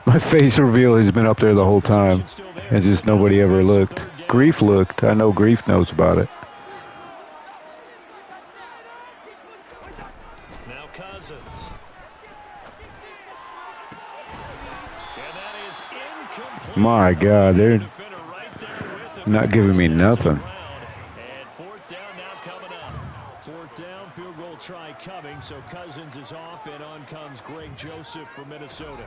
My face reveal has been up there the whole time, and just nobody ever looked. Grief looked. I know Grief knows about it. Now Cousins. My God, they're not giving me nothing. And 4th down now coming up. 4th down, field goal try coming, so Cousins is off, and on comes Greg Joseph from Minnesota.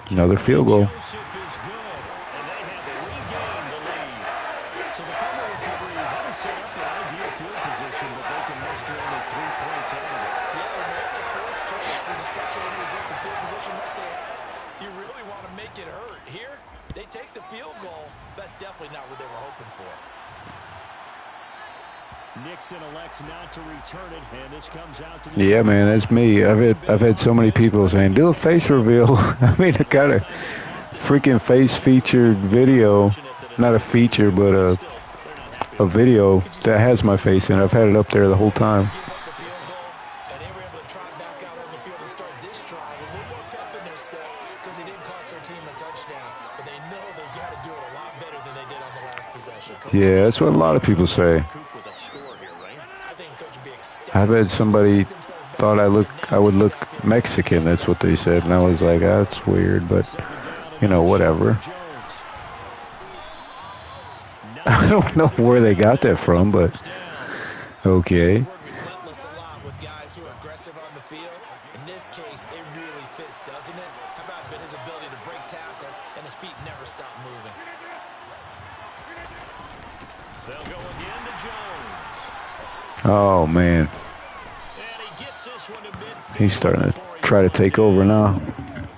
Another field goal. Joseph is good, and they have regained the lead. So the fumble recovery haven't set up an ideal field position, but they can muster only 3 points out of it. Yeah, the first turnovers, especially when it results in field position like that, you really want to make it hurt. Here, they take the field goal. That's definitely not what they were hoping for. Nixon elects not to return it, and this comes out to the Yeah, man, that's me. I've had so many people saying, do a face reveal. I mean, I got a freaking face featured video. Not a feature, but a video that has my face in it. I've had it up there the whole time. And they were able to try back out on the field and start this drive a cost their team a touchdown, but they know they got to do it a lot better than they did on the last possession. Yeah, that's what a lot of people say. I think Coach would be ecstatic. I bet somebody thought I would look Mexican. That's what they said, and I was like, that's weird, but you know, whatever. I don't know where they got that from, but okay. Relentless a lot with guys who are aggressive on the field. In this case, it really fits, doesn't it? How about his ability to break tackles and his feet never stop moving? They'll go again to Jones. Oh man, And he gets this one to midfield. he's starting to try to take over now.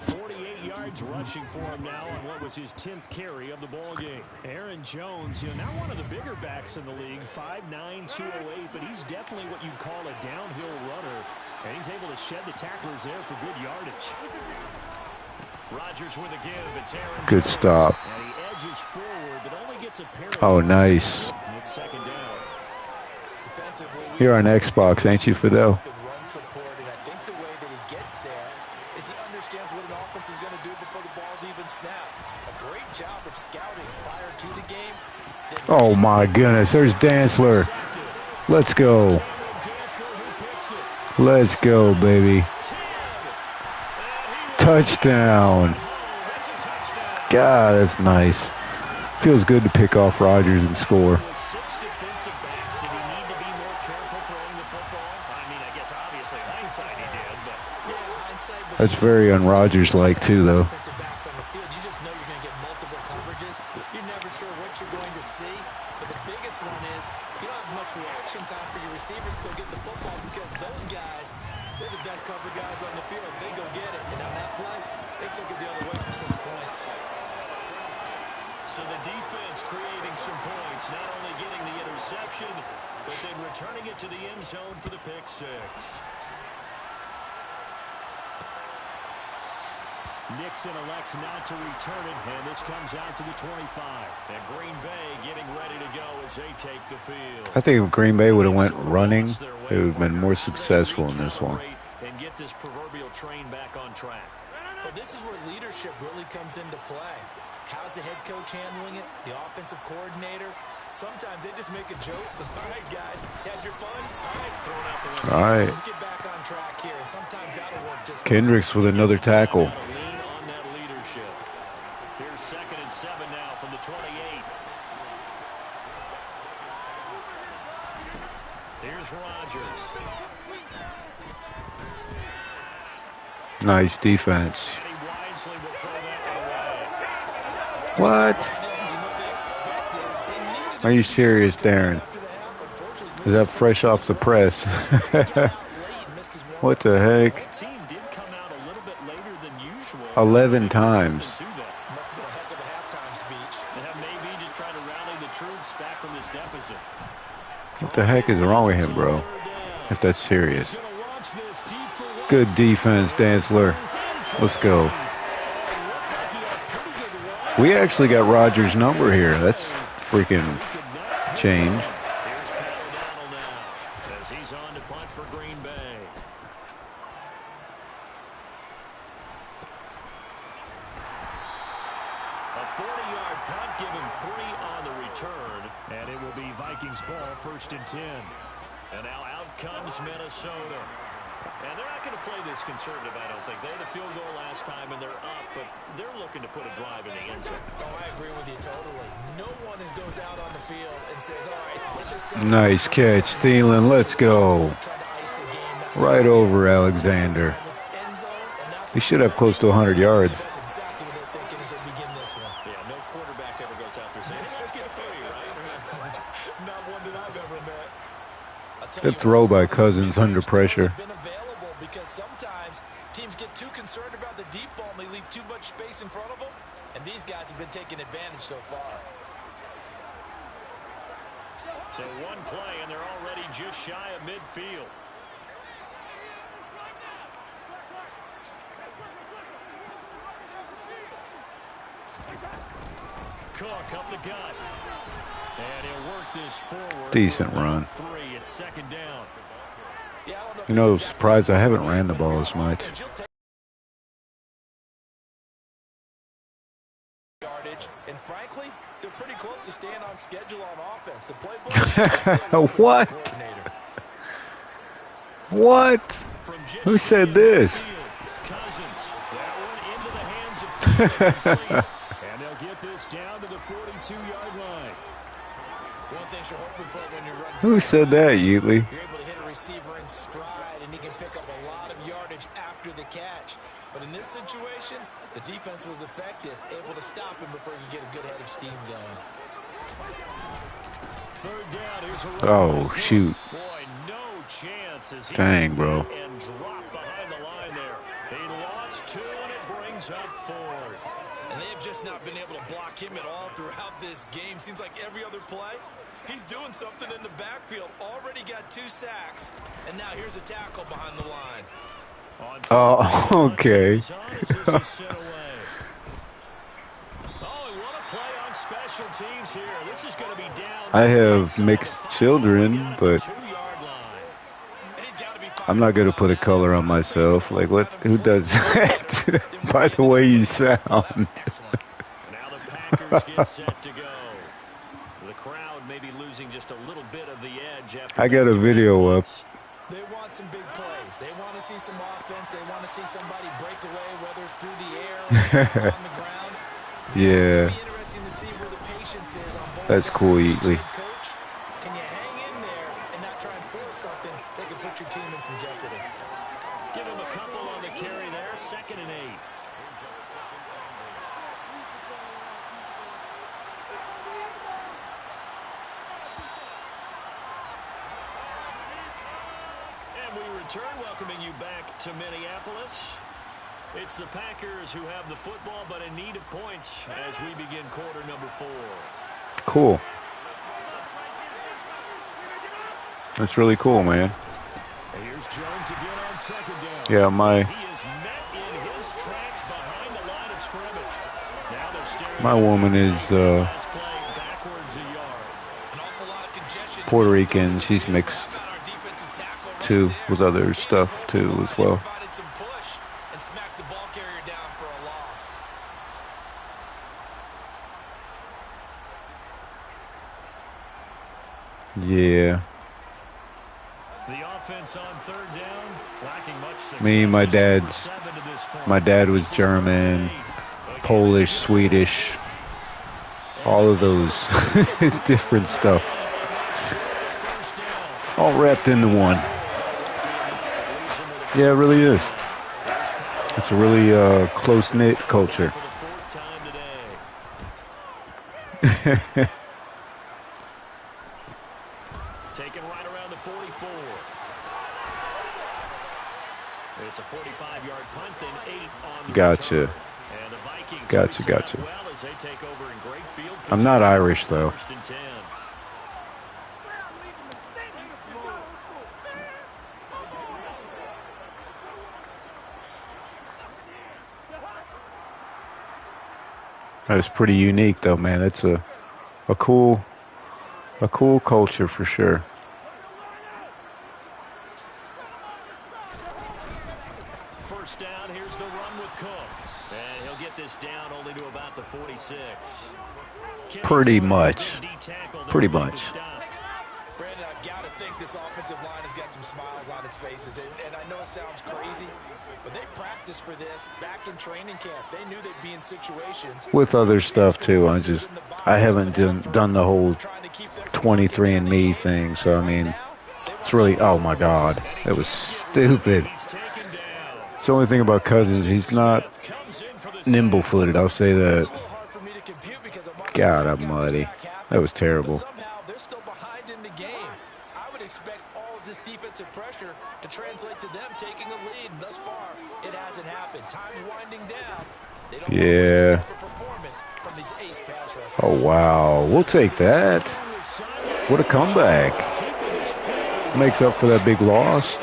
48 yards rushing for him now on what was his 10th carry of the ball game. Aaron Jones, not one of the bigger backs in the league, 5'9", 208, but he's definitely what you'd call a downhill runner, and he's able to shed the tacklers there for good yardage. Rodgers with a give. It's Aaron Good Jones. stop. And he edges forward, but only gets a pair of Oh, yards. nice. And it's second down. You're on Xbox, ain't you, Fidel? Run support, and I think the way that he gets there is he understands what an offense is going to do before the ball's even snapped. A great job of scouting prior to the game. Oh my goodness, there's Dantzler. Let's go. Let's go, baby. Touchdown. God, that's nice. Feels good to pick off Rodgers and score. With 6 defensive backs, did he need to be more careful throwing the football? I mean, I guess obviously hindsight he did, but That's very un-Rodgers-like too, though. Defensive backs on the field, you just know you're going to get multiple coverages. You're never sure what you're going to see. But the biggest one is you don't have much reaction time for your receivers to go get the football because those guys, they're the best cover guys on the field. They go get it. And on that play, they took it the other way for 6 points. so the defense creating some points, not only getting the interception, but then returning it to the end zone for the pick six. Nixon elects not to return it, and this comes out to the 25. And Green Bay getting ready to go as they take the field. I think if Green Bay would have went running, it would have been more successful in this one. And get this proverbial train back on track. But this is where leadership really comes into play. How's the head coach handling it? The offensive coordinator? Sometimes they just make a joke. All right, guys, had your fun? All right, throw it out the window. All right. Let's get back on track here. And sometimes that'll work just Kendricks with another tackle. Lean on that leadership. Here's 2nd and 7 now from the 28. Here's Rodgers. Nice defense. And he wisely will throw that away. What? Are you serious, Darren? Is that fresh off the press? What the heck? Team did come out a little bit later than usual. 11 times. Must have been a heck of a halftime speech. And maybe just trying to rally the troops back from this deficit. What the heck is wrong with him, bro? If that's serious. Good defense, Dantzler. Let's go. We actually got Rodgers' number here. That's freaking change. Here's Pat O'Donnell now as he's on to punt for Green Bay. A 40-yard punt, give him 3 on the return, and it will be Vikings ball, 1st and 10. And now out comes Minnesota. And they're not going to play this conservative, I don't think. They had a field goal last time, and they're up, but they're looking to put a drive in the end zone. Oh, I agree with you totally. No one goes out on the field and says, all right, let's just... Nice catch, Thielen. Let's go. Right over Alexander. He should have close to 100 yards. That's exactly what they're thinking as they begin this one. Yeah, no quarterback ever goes out there saying, hey, let's get 30, right? Not one that I've ever met. Good throw by Cousins under pressure. Been available because sometimes teams get too concerned about the deep ball and they leave too much space in front of them. And these guys have been taking advantage so far. So one play, and they're already just shy of midfield. Cook up the gut. And he'll work this forward. Decent run. 3 at 2nd down. You know, surprised I haven't ran the ball as much. yardage, and frankly, they're pretty close to staying on schedule on offense. The playbook is What? What? Who said this? Cousins. That one into the hands of and they'll get this down to the 42-yard line. One thing you're hoping for when you run. Who said that, Yeatley? You're able to hit a receiver in stride, and he can pick up a lot of yardage after the catch. But in this situation, the defense was effective, able to stop him before he could get a good head of steam going. Third down, here's a Oh, shoot. Boy, no chance as he Dang, bro. and dropped behind the line there. He lost 2, and it brings up 4. And they have just not been able to block him at all throughout this game. Seems like every other play, he's doing something in the backfield. Already got 2 sacks, and now here's a tackle behind the line. Oh, okay. I have mixed children, but I'm not going to put a color on myself. Like, what? Who does that? By the way you sound. Now the Packers get set to go. The crowd may be losing just a little bit of the edge after I got a video up. They want some big plays. They want to see some offense. They want to see somebody break away, whether it's through the air or on the ground. Yeah. It'll be interesting to see where the patience is on both That's sides. cool, Yeatley. Coach, can you hang in there and not try and force something that can put your team in some jeopardy? Give him a couple on the carry there. 2nd and 8. Return, welcoming you back to Minneapolis. It's the Packers who have the football, but in need of points as we begin quarter number 4. Cool. That's really cool, man. Here's Jones again on 2nd down. Yeah, my He is met in his tracks behind the line of scrimmage. Now they're staring my woman is last play backwards a yard. An awful lot of congestion. Puerto Rican. She's mixed too with other stuff too as well. Provided some push and smacked the ball carrier down for a loss. Yeah. The offense on 3rd down, lacking much success. Me, my Just 2 for dad's 7 to this point. my dad was German, Polish, Swedish, all of those different stuff, all wrapped into one. Yeah, it really is. It's a really close-knit culture. Taken right around the 44. It's a 45-yard punt, then 8 on the Gotcha. return. And the Vikings Gotcha. well as they take over in great field I'm not position. Irish, though. 1st and 10. That is pretty unique, though, man. It's a cool culture for sure. First down, here's the run with Cook. And he'll get this down only to about the 46. Pretty much. Pretty much. Brandon, I've got to think this offensive line has got some smiles on its faces. And I know it sounds crazy, but they practiced for this back in training camp. They knew they'd be in situations. With other stuff, too. I haven't done the whole 23andMe thing. So, I mean, it's really, oh, my God. It was stupid. It's the only thing about Cousins. He's not nimble-footed. I'll say that. God, I'm muddy. That was terrible. Somehow they're still behind in the game. I would expect all of this defensive pressure to translate to them taking a lead. And thus far, it hasn't happened. Time's winding down. They don't Yeah. want this type of performance from these ace pass rushers. Oh, wow. We'll take that. What a comeback. Makes up for that big loss.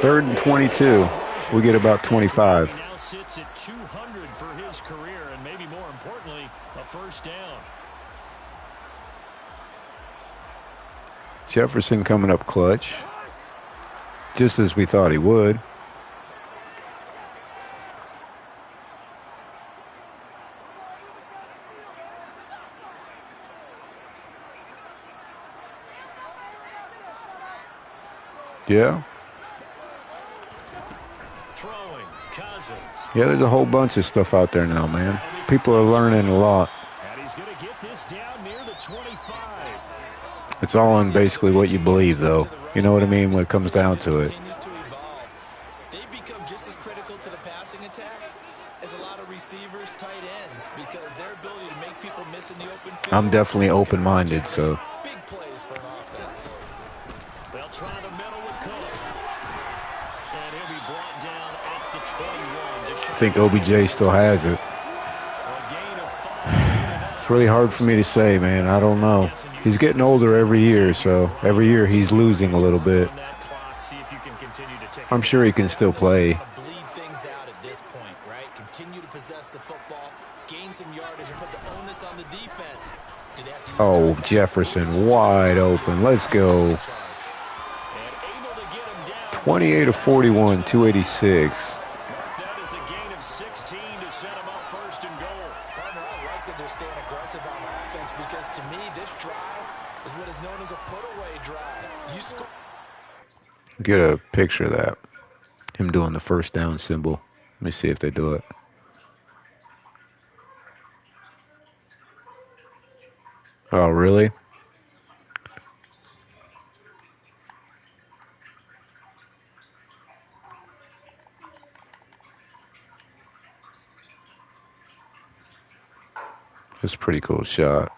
Third and 22. We get about 25. He now sits at 200 for his career, and maybe more importantly, a first down. Jefferson coming up clutch. Just as we thought he would. Yeah. Throwing, Cousins. Yeah, there's a whole bunch of stuff out there now, man. People are learning a lot. And he's going to get this down near the 25. It's all in basically what you believe, though. You know what I mean when it comes down to it. They've become just as critical to the passing attack as a lot of receivers, tight ends, because their ability to make people miss in the open field. I'm definitely open-minded, so. Big plays for an offense. They'll try the middle with Cook. And he'll be brought down at the 21. I think OBJ still has it. It's really hard for me to say, man. I don't know. He's getting older every year, so every year he's losing a little bit. I'm sure he can still play. Bleed things out at this point, right? Continue to possess the football, gain some yardage, and put the onus on the defense. Oh, Jefferson wide open. Let's go. 28 of 41, 286. That is a gain of 16 to set him up first and goal. Partner, I like that they're staying aggressive on offense because to me, this drive is what is known as a put-away drive. You score. Get a picture of that. Him doing the first down symbol. Let me see if they do it. Oh, really? It's a pretty cool shot.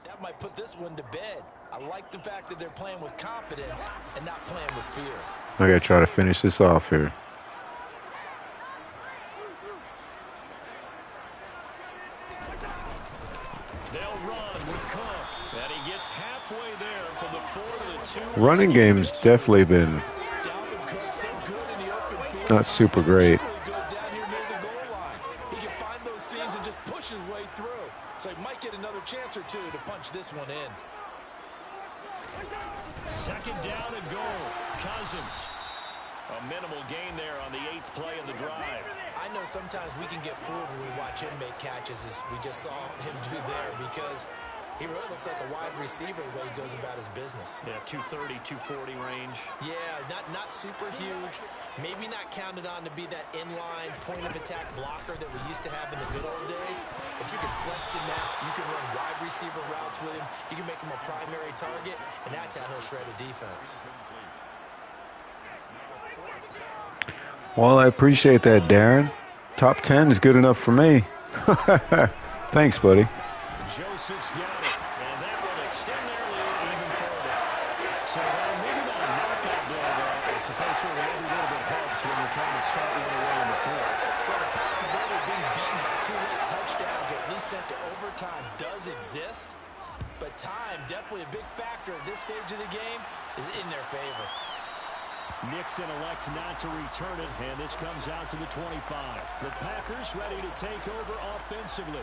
That might put this one to bed. I like the fact that they're playing with confidence and not playing with fear. I gotta try to finish this off here. They'll run with Cook. And he gets halfway there from the 4 to the 2. Running game's definitely been not super great. He can find those seams and just push his way through. So he might get another chance or two to punch this one in. Second down and goal. Cousins. A minimal gain there on the 8th play of the drive. I know sometimes we can get fooled when we watch him make catches as we just saw him do there because he really looks like a wide receiver the way he goes about his business. Yeah, 230, 240 range. Yeah, not super huge. Maybe not counted on to be that inline point-of-attack blocker that we used to have in the good old days. But you can flex him out. You can run wide receiver routes with him. You can make him a primary target, and that's how he'll shred a defense. Well, I appreciate that, Darren. Top 10 is good enough for me. Thanks, buddy. Joseph's got it, and that will extend their lead even further. So maybe not a knockout blow, but I suppose certainly every little bit helps when you're trying to start one away in the fourth. Well, the possibility of being beaten by 2 late touchdowns or at least sent to overtime does exist, but time, definitely a big factor at this stage of the game, is in their favor. Nixon elects not to return it, and this comes out to the 25. The Packers ready to take over offensively.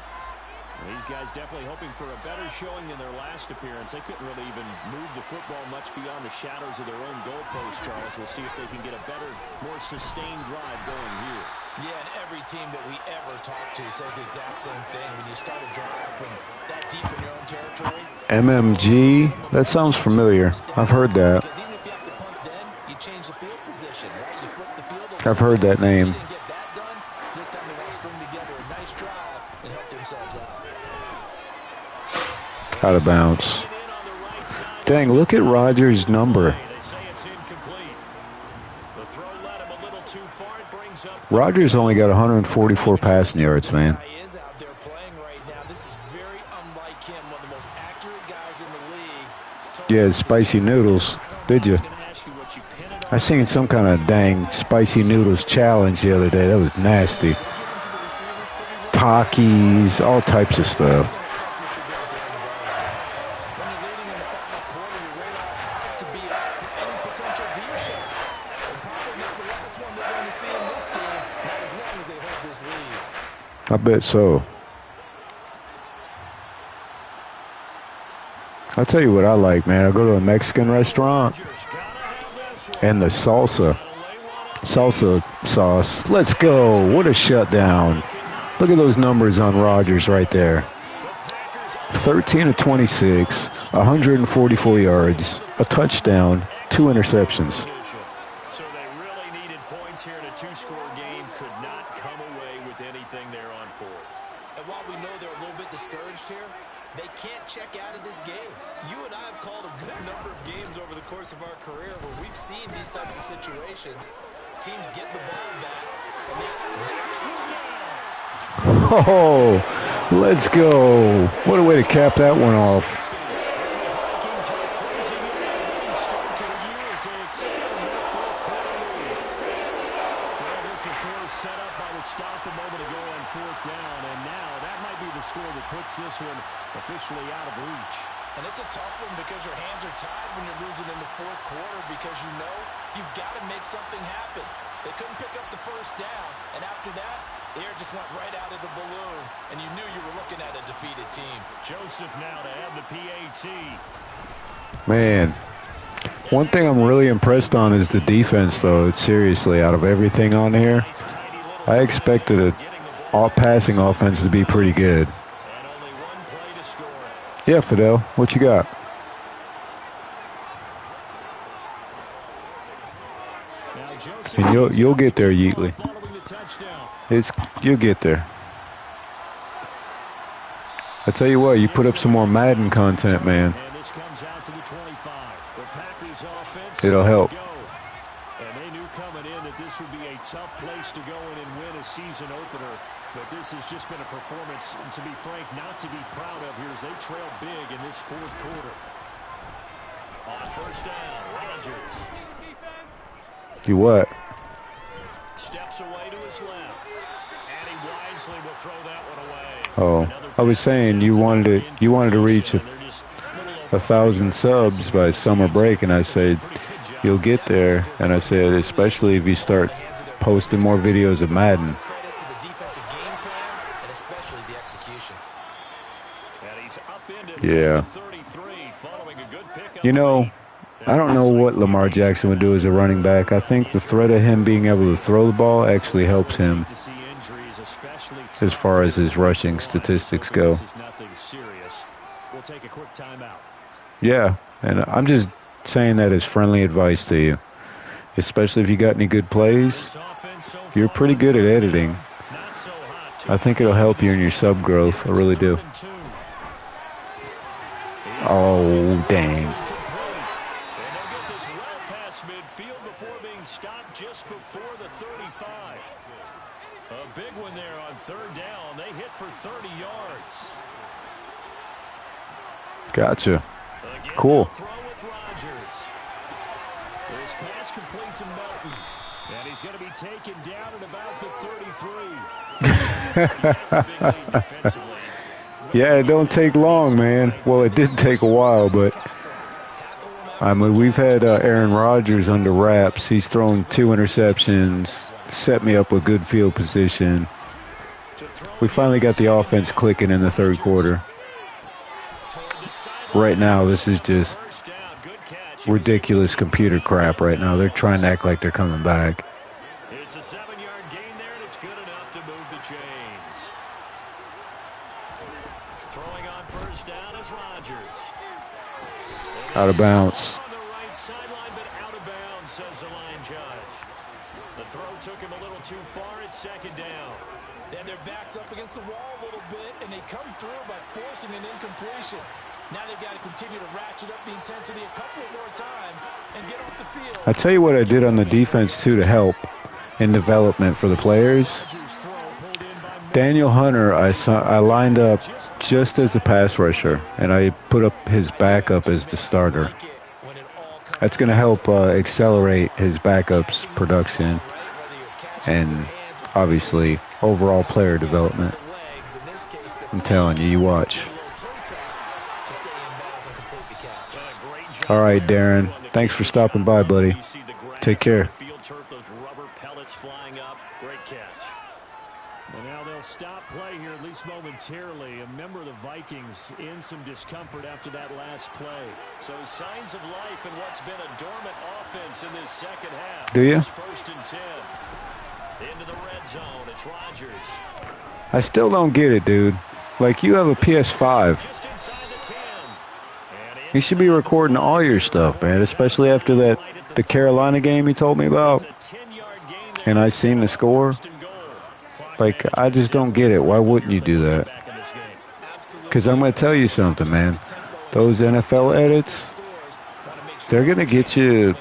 These guys definitely hoping for a better showing in their last appearance. They couldn't really even move the football much beyond the shadows of their own goalpost, Charles. We'll see if they can get a better, more sustained drive going here. Yeah, and every team that we ever talk to says the exact same thing. When you start a drive from that deep in your own territory. MMG? That sounds familiar. I've heard that. Because even if you have to punt then, you change the field position, right? You flip the field. I've heard that name. They didn't get that done. This time they want to string together a nice drive and help themselves out. Out of bounds. Dang, look at Rodgers' number. Rodgers only got 144 passing yards, man. Yeah, spicy noodles. Did you? I seen some kind of dang spicy noodles challenge the other day. That was nasty. Takis, all types of stuff. I bet so. I'll tell you what I like, man. I go to a Mexican restaurant and the salsa sauce. Let's go. What a shutdown. Look at those numbers on Rodgers right there. 13 of 26, 144 yards, a touchdown, 2 interceptions. So they really needed points here in a 2-score game. Could not come away with anything there on fourth. And while we know they're a little bit discouraged here, they can't check out of this game. You and I have called a good number of games over the course of our career where we've seen these types of situations. Teams get the ball back, and they touchdown. Oh, let's go. What a way to cap that one off. This one officially out of reach. And it's a tough one because your hands are tied when you're losing in the fourth quarter because you know you've got to make something happen. They couldn't pick up the first down, and after that, the air just went right out of the balloon, and you knew you were looking at a defeated team. Joseph now to add the PAT. Man, one thing I'm really impressed on is the defense, though. Seriously, out of everything on here, I expected an all-passing offense to be pretty good. Yeah, Fidel, what you got? And you'll get there, Yeatley. You'll get there. I tell you what, you put up some more Madden content, man. It'll help. And they knew coming in that this would be a tough place to go in and win a season opener. But this has just been a performance, and to be frank, not to be proud of here as they trail big in this fourth quarter. On first down, Rodgers. You what? Steps away to his left. And he wisely will throw that one away. Oh, I was saying you wanted to reach 1,000 subs by summer break, and I said you'll get there. And I said especially if you start posting more videos of Madden. Yeah. You know, I don't know what Lamar Jackson would do as a running back. I think the threat of him being able to throw the ball actually helps him as far as his rushing statistics go. Yeah, and I'm just saying that as friendly advice to you, especially if you got any good plays. You're pretty good at editing. I think it'll help you in your sub growth. I really do. Oh, dang. And they'll get this well past midfield before being stopped just before the 35. A big one there on third down. They hit for 30 yards. Gotcha. Cool. Throw with Rodgers. This pass complete to Melton. And he's going to be taken down at about the 33. Yeah, it don't take long, man. Well, it did take a while, but I mean, we've had Aaron Rodgers under wraps. He's thrown 2 interceptions, set me up with good field position. We finally got the offense clicking in the third quarter. Right now, this is just ridiculous computer crap right now. They're trying to act like they're coming back. It's a 7-yard gain there, and it's good enough to move the chains. Throwing on first down is Rodgers. Out of bounds. On the right sideline, but out of bounds, says the line judge. The throw took him a little too far at second down. Then their backs up against the wall a little bit, and they come through by forcing an incompletion. Now they've got to continue to ratchet up the intensity a couple of more times and get off the field. I tell you what I did on the defense, too, to help in development for the players. Daniel Hunter, I lined up just as a pass rusher, and I put up his backup as the starter. That's going to help accelerate his backup's production and, obviously, overall player development. I'm telling you, you watch. All right, Darren. Thanks for stopping by, buddy. Take care. Field turf, those rubber pellets flying up. Great catch. And now they'll stop play Vikings in some discomfort after that last play. So signs of life in what's been a dormant offense in this second half. Do you? First and 10. Into the red zone. It's Rodgers. I still don't get it, dude. Like, you have a PS5. Just inside the 10. You should be recording all your stuff, man, especially after the Carolina game you told me about. And I seen the score. Like, I just don't get it. Why wouldn't you do that? Because I'm going to tell you something, man. Those NFL edits, they're going to get you,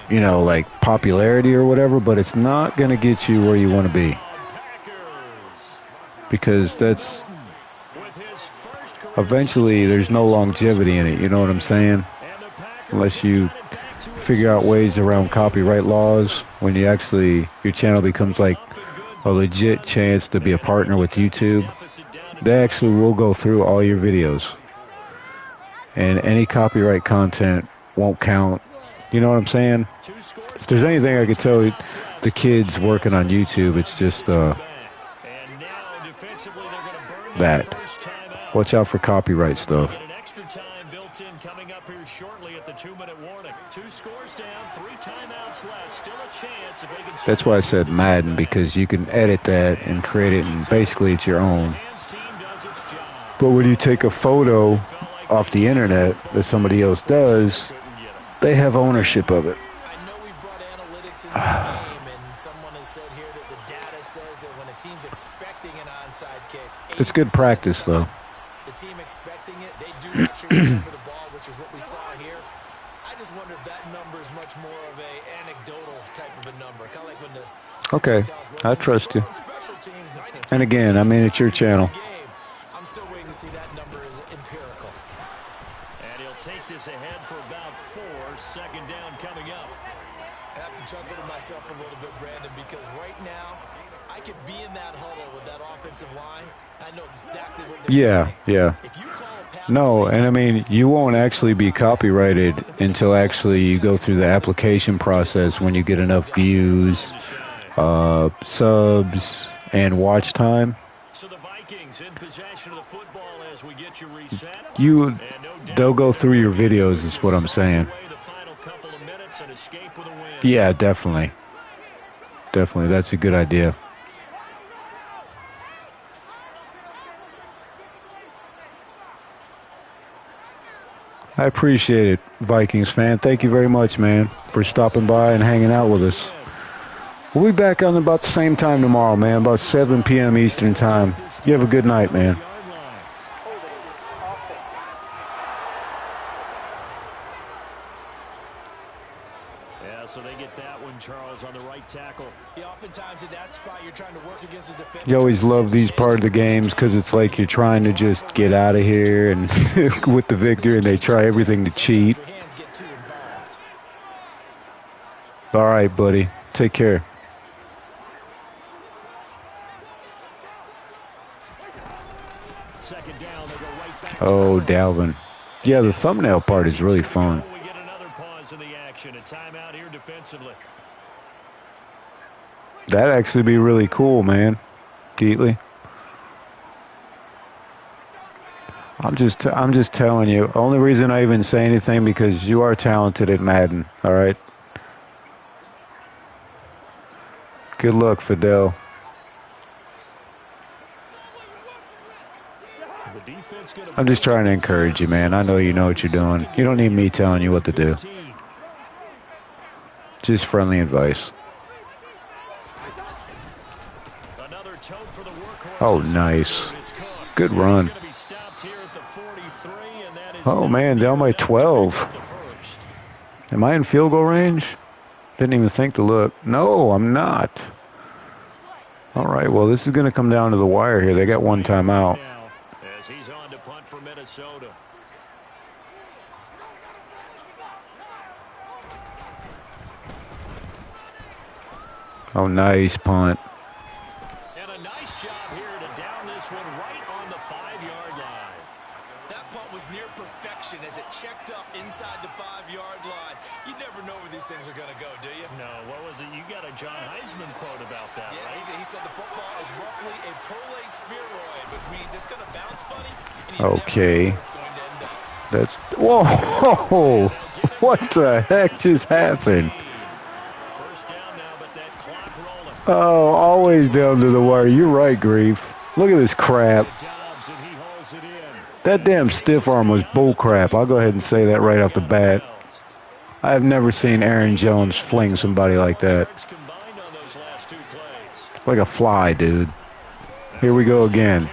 you know, like popularity or whatever, but it's not going to get you where you want to be. Because that's, eventually there's no longevity in it, you know what I'm saying? Unless you figure out ways around copyright laws, when you actually, your channel becomes like a legit chance to be a partner with YouTube. They actually will go through all your videos. And any copyright content won't count. You know what I'm saying? If there's anything I could tell the kids working on YouTube, it's just that. Watch out for copyright stuff. That's why I said Madden, because you can edit that and create it, and basically it's your own. But when you take a photo off the internet that somebody else does, they have ownership of it. I know we brought analytics into the game, and someone has said here that the data says that when a team's expecting an onside kick, it's good practice, though. The team expecting it, they do actually recover the ball, which is what we saw here. I just wonder if that number is much more of a anecdotal type of a number, kind of like when the okay, I trust you. And again, I mean, it's your channel. I'm still waiting to see that number is empirical. And he'll take this ahead for about 4. Second down coming up. I have to chuckle to myself a little bit, Brandon, because right now I could be in that huddle with that offensive line. I know exactly what they're saying. Yeah. If you call a pass No, and I mean, you won't actually be copyrighted until actually you go through the application process when you get enough views, subs, and watch time. So the Vikings in possession of the football as we get you reset. They'll go through your videos is what I'm saying. Yeah, definitely. Definitely, that's a good idea. I appreciate it, Vikings fan. Thank you very much, man, for stopping by and hanging out with us. We'll be back on about the same time tomorrow, man, about 7 p.m. Eastern time. You have a good night, man. Yeah, so they get that one, Charles, on the right tackle. Yeah, oftentimes at that spot, you're trying to work against a defender. You always love these part of the games because it's like you're trying to just get out of here and with the victory, and they try everything to cheat. All right, buddy. Take care. Oh, Dalvin. Yeah, the thumbnail part is really fun. We get another pause in the action. A timeout here defensively. That'd actually be really cool, man. Geatley. I'm just telling you. Only reason I even say anything because you are talented at Madden. All right. Good luck, Fidel. I'm just trying to encourage you, man. I know you know what you're doing. You don't need me telling you what to do. Just friendly advice. Oh, nice. Good run. Oh, man, down by 12. Am I in field goal range? Didn't even think to look. No, I'm not. All right, well, this is going to come down to the wire here. They got one timeout. As he's on to punt for Minnesota. Oh, nice punt. And a nice job here to down this one right on the 5-yard line. That punt was near perfection as it checked up inside the 5-yard line. You never know where these things are going to go, do you? No, what was it? You got a John Heisman quote about that, yeah, right? He said the football is roughly a prolate spheroid, which means it's going to bounce funny, and you Okay. never know where it's going to end up. That's... Whoa! What the heck just happened? First down now, but that clock rolling. Oh, always down to the wire. You're right, Grief. Look at this crap. That damn stiff arm was bull crap. I'll go ahead and say that right off the bat. I've never seen Aaron Jones fling somebody like that. Like a fly, dude. Here we go again.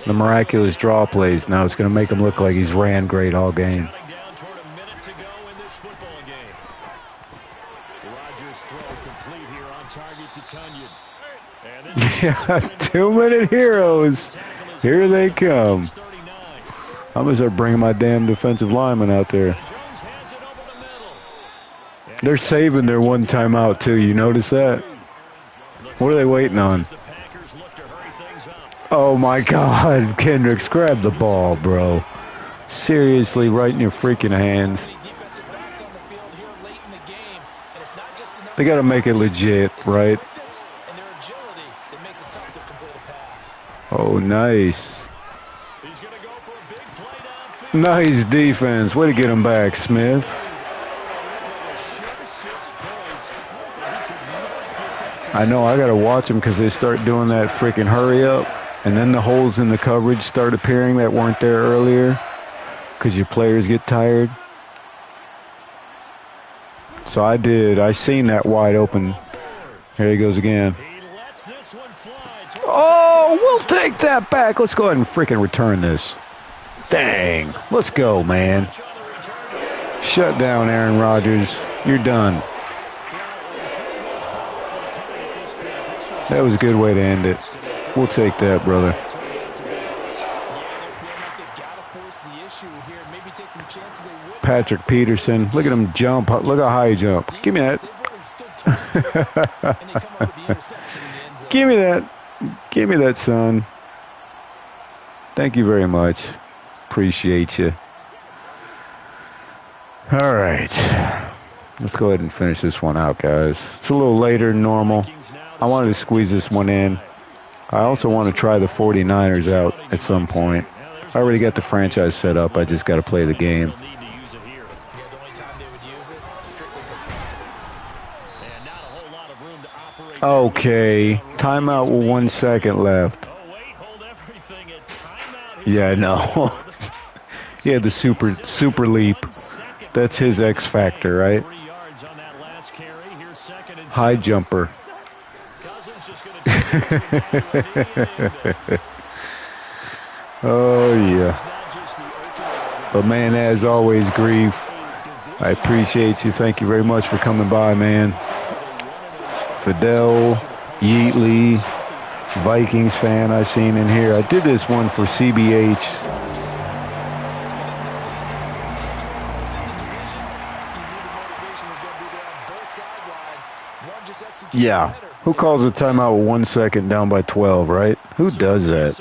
The miraculous draw plays. Now it's going to make him look like he's ran great all game. Yeah, 2-minute heroes. Here they come. I'm going to start bringing my damn defensive linemen out there. They're saving their one timeout, too. You notice that? What are they waiting on? Oh, my God. Kendricks, grab the ball, bro. Seriously, right in your freaking hands. They got to make it legit, right? Oh, nice. Nice defense. Way to get him back, Smith. I know I got to watch them because they start doing that freaking hurry up. And then the holes in the coverage start appearing that weren't there earlier because your players get tired. So I seen that wide open. Here he goes again. Oh, we'll take that back. Let's go ahead and freaking return this. Dang. Let's go, man. Shut down, Aaron Rodgers. You're done. That was a good way to end it. We'll take that, brother. Patrick Peterson. Look at him jump. Look how high he jumped. Give me that. Give me that. Give me that, son. Thank you very much. Appreciate you. All right. Let's go ahead and finish this one out, guys. It's a little later than normal. I wanted to squeeze this one in. I also want to try the 49ers out at some point. I already got the franchise set up. I just got to play the game. Okay. Timeout with 1 second left. Yeah, no. He had the super leap. That's his X factor, right? High jumper. Oh, yeah. But, man, as always, Grief, I appreciate you. Thank you very much for coming by, man. Fidel, Yeatley, Vikings fan I seen in here. I did this one for CBH. Yeah. Who calls a timeout with 1 second down by 12, right? Who does that?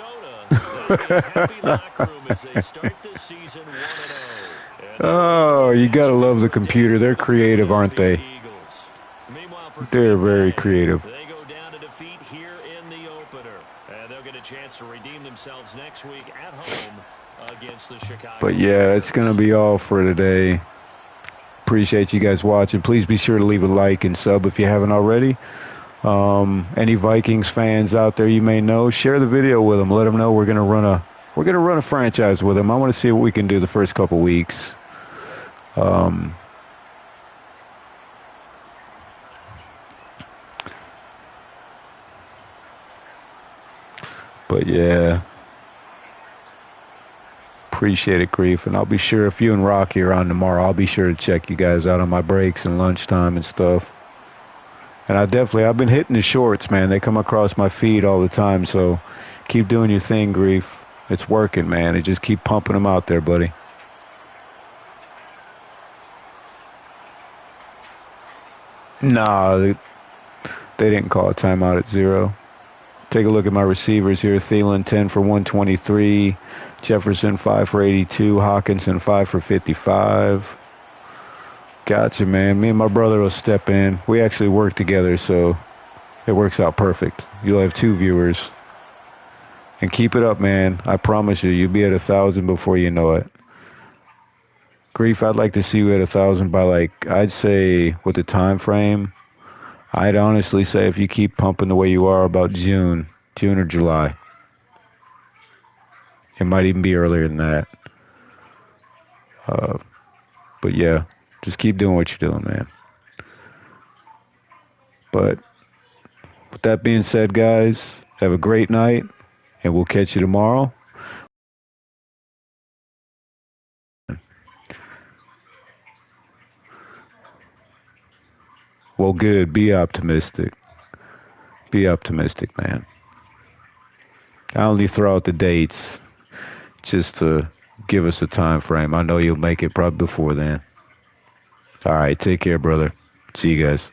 Oh, you got to love the computer. They're creative, aren't they? They're very creative. They go down to defeat here in the opener. And they'll get a chance to redeem themselves next week at home against the Chicago. But yeah, it's going to be all for today. Appreciate you guys watching. Please be sure to leave a like and sub if you haven't already. Any Vikings fans out there you may know, share the video with them. Let them know we're going to run a franchise with them. I want to see what we can do the first couple weeks. But yeah, appreciate it, Grief. And I'll be sure, if you and Rocky are on tomorrow, I'll be sure to check you guys out on my breaks and lunchtime and stuff. And I've been hitting the shorts, man. They come across my feed all the time. So keep doing your thing, Grief. It's working, man. Just keep pumping them out there, buddy. Nah, they didn't call a timeout at 0. Take a look at my receivers here. Thielen, 10 for 123. Jefferson, 5 for 82. Hawkinson, 5 for 55. Gotcha, man. Me and my brother will step in. We actually work together, so it works out perfect. You'll have 2 viewers. And keep it up, man. I promise you, you'll be at 1,000 before you know it. Grief, I'd like to see you at 1,000 by, like, I'd say with the time frame, I'd honestly say if you keep pumping the way you are, about June or July. It might even be earlier than that. But yeah, just keep doing what you're doing, man. But with that being said, guys, have a great night, and we'll catch you tomorrow. Well, good. Be optimistic. Be optimistic, man. I only throw out the dates just to give us a time frame. I know you'll make it probably before then. All right, take care, brother. See you guys.